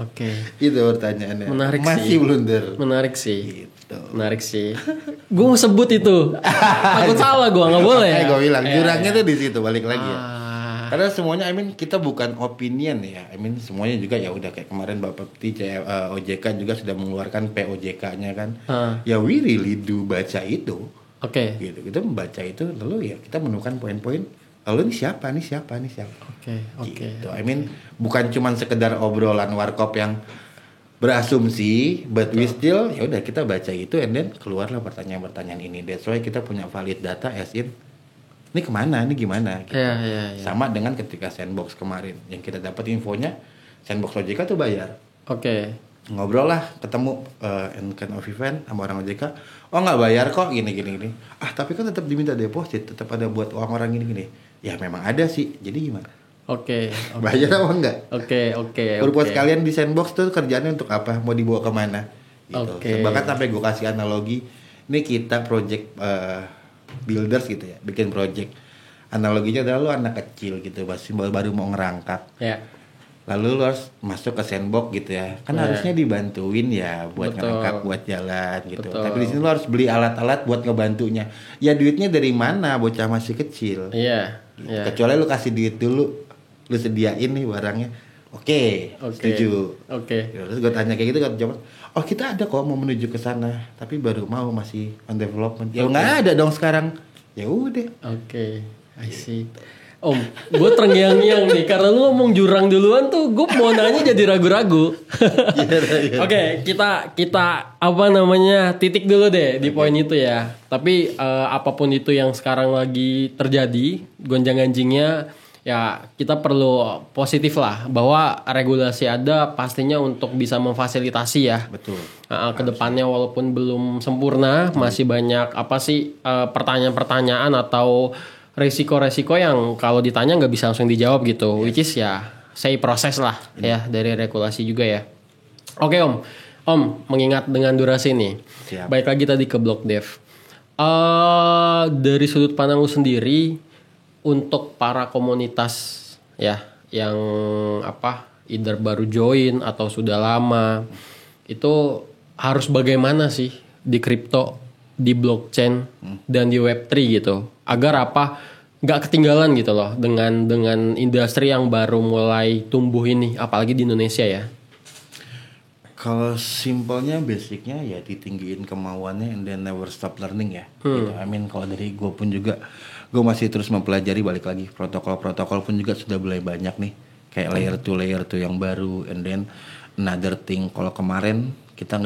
Oke. Itu pertanyaannya. Menarik Masih sih. blunder. Menarik sih. Gitu. Menarik sih. Gue mau sebut itu. Takut salah gue, nggak boleh ya. Gue bilang Iya, jurangnya iya. tuh di situ balik lagi ya. Ah, Karena semuanya, kita bukan opinion ya. Semuanya juga ya udah kayak kemarin Bapak Peti OJK juga sudah mengeluarkan POJK-nya kan. Ya we really do baca itu. Oke. Gitu. Kita membaca itu lalu ya kita menemukan poin-poin. Lalu ini siapa? Oke. Gitu. Bukan cuman sekedar obrolan warkop yang berasumsi, but we still ya udah kita baca itu and then keluarlah pertanyaan-pertanyaan ini. That's why kita punya valid data as in ini kemana, ini gimana gitu. Iya. Sama dengan ketika sandbox kemarin yang kita dapat infonya sandbox OJK tuh bayar. Oke. Ngobrol lah, ketemu end kind of event sama orang OJK. Oh nggak bayar kok gini. Tapi kan tetap diminta deposit, tetap ada buat uang orang gini. Ya memang ada sih. Jadi gimana? Oke. Bayar apa enggak? Oke. Purpose kalian di sandbox tuh kerjaannya untuk apa? Mau dibawa kemana? Gitu. Oke. Bahkan sampai gue kasih analogi, ini kita project builders gitu ya, bikin project. Analoginya adalah lu anak kecil gitu, baru mau ngerangkak. Ya. Lalu lu harus masuk ke sandbox gitu ya. Kan harusnya dibantuin ya buat Betul. ngerangkak, buat jalan gitu. Betul. Tapi di sini lu harus beli alat-alat buat ngebantunya. Ya duitnya dari mana? Bocah masih kecil. Iya. Kecuali lu kasih duit dulu, lu sediain nih barangnya. Oke. Setuju. Oke. Terus gue tanya kayak gitu kan jawab, oh kita ada kok mau menuju ke sana, tapi baru mau masih on development. Ya nggak ada dong sekarang. Ya udah. Oke. I see. Om, gue terngiang-ngiang nih karena lu ngomong jurang duluan tuh, gue mau nanya jadi ragu-ragu. Oke, kita apa namanya titik dulu deh di poin itu ya. Tapi apapun itu yang sekarang lagi terjadi, gonjang-ganjingnya ya kita perlu positif lah bahwa regulasi ada pastinya untuk bisa memfasilitasi ya. Betul. Kedepannya walaupun belum sempurna, masih banyak apa sih pertanyaan-pertanyaan atau resiko-resiko yang kalau ditanya nggak bisa langsung dijawab gitu, which is ya saya proses lah ya dari regulasi juga ya. Oke Om mengingat dengan durasi nih, Siap. baik lagi tadi ke Block Dev. Dari sudut pandang lu sendiri untuk para komunitas ya yang either baru join atau sudah lama itu harus bagaimana sih di kripto, di blockchain dan di Web3 gitu agar nggak ketinggalan gitu loh dengan industri yang baru mulai tumbuh ini apalagi di Indonesia ya. Kalau simpelnya basicnya ya ditinggiin kemauannya and then never stop learning ya. Gitu. Kalau dari gue pun juga gue masih terus mempelajari, balik lagi protokol pun juga sudah mulai banyak nih kayak layer 2 yang baru and then another thing. Kalau kemarin kita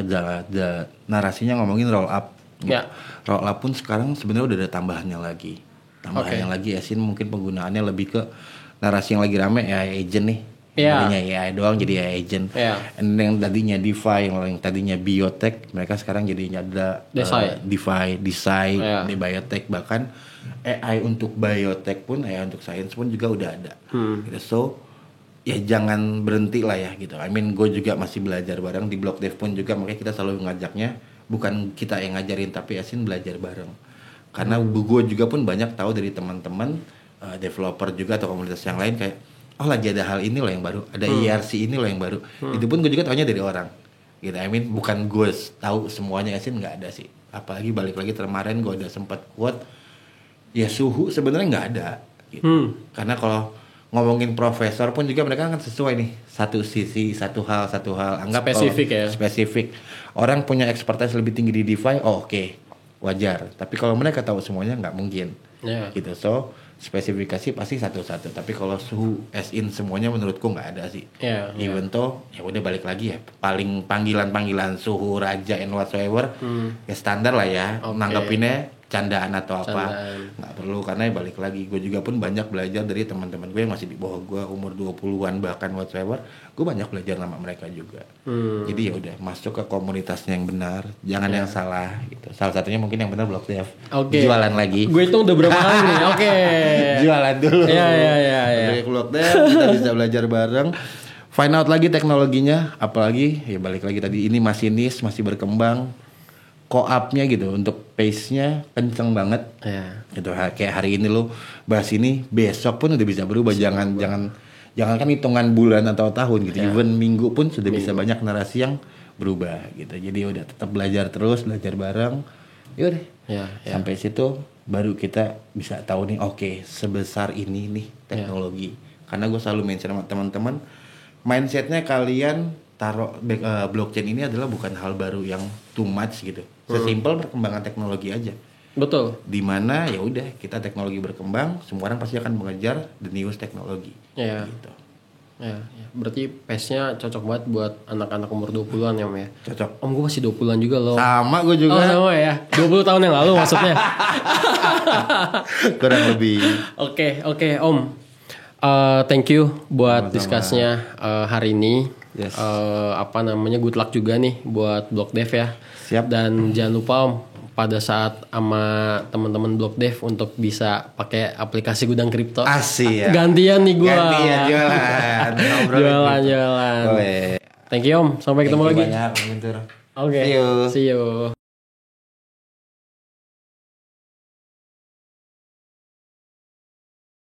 narasinya ngomongin roll up. Ya. Roll up pun sekarang sebenarnya udah ada tambahannya lagi. Tambahannya lagi Yasin mungkin penggunaannya lebih ke narasi yang lagi rame ya agent nih. Tadinya AI doang jadi AI agent. And yang tadinya DeFi, yang tadinya biotech, mereka sekarang jadinya ada DeFi, Desai, di biotech, bahkan AI untuk biotech pun, AI untuk science pun juga udah ada. Gitu. So ya jangan berhenti lah ya gitu. Gue juga masih belajar bareng di Block Dev pun juga, makanya kita selalu ngajaknya bukan kita yang ngajarin tapi Yasin belajar bareng. Karena gue juga pun banyak tahu dari teman-teman developer juga atau komunitas yang lain kayak oh lagi ada hal ini loh yang baru, ada IRC ini loh yang baru. Itu pun gue juga taunya dari orang. Gitu. Bukan gue tahu semuanya Yasin, nggak ada sih. Apalagi balik lagi kemarin gue ada sempat quote ya suhu sebenarnya nggak ada. Gitu. Karena kalau ngomongin profesor pun juga mereka kan sesuai nih satu sisi satu hal anggap spesifik. Orang punya expertise lebih tinggi di DeFi, oke, wajar. Tapi kalau mereka tahu semuanya nggak mungkin. Gitu. So spesifikasi pasti satu-satu. Tapi kalau suhu as in semuanya menurutku nggak ada sih. Even though ya udah balik lagi ya, paling panggilan suhu raja and whatsoever ya standar lah ya. Nanggapinnya candaan atau apa, nggak perlu, karena ya balik lagi gue juga pun banyak belajar dari teman-teman gue yang masih di bawah gue umur 20-an bahkan whatsoever, gue banyak belajar sama mereka juga. Jadi ya udah masuk ke komunitasnya yang benar, jangan yang salah gitu. Salah satunya mungkin yang benar Block Dev. Jualan lagi. Gue itu udah berapa kali nih. Jualan dulu. Iya. Block Dev kita bisa belajar bareng. Find out lagi teknologinya, apalagi ya balik lagi tadi ini masih niche, masih berkembang. Co-op-nya gitu untuk pace-nya kenceng banget. Gitu kayak hari ini lo bahas ini, besok pun udah bisa berubah. Jangan kan hitungan bulan atau tahun gitu. Even minggu pun sudah bisa banyak narasi yang berubah gitu. Jadi udah tetap belajar terus, belajar bareng. Yaudah. Sampai situ baru kita bisa tahu nih, oke, sebesar ini nih teknologi. Karena gue selalu mention sama teman-teman, mindsetnya kalian taruh blockchain ini adalah bukan hal baru yang too much gitu. Sesimpel perkembangan teknologi aja. Betul. Dimana ya udah kita teknologi berkembang, semua orang pasti akan mengejar the newest teknologi. Gitu. Berarti pace-nya cocok banget buat anak-anak umur 20-an ya Om ya. Cocok. Om gue masih 20-an juga loh. Sama gue juga. Sama ya. 20 tahun yang lalu maksudnya. Kurang lebih. Oke Om. Thank you buat discuss-nya hari ini. Good luck juga nih buat Block Dev ya. Siap. Dan jangan lupa Om, pada saat sama teman-teman Block Dev untuk bisa pakai aplikasi Gudang Kripto. Asik ya. Gantian nih gua. Gantian jualan. Jualan. Thank you Om, sampai ketemu lagi. Banyak, Oke. See you.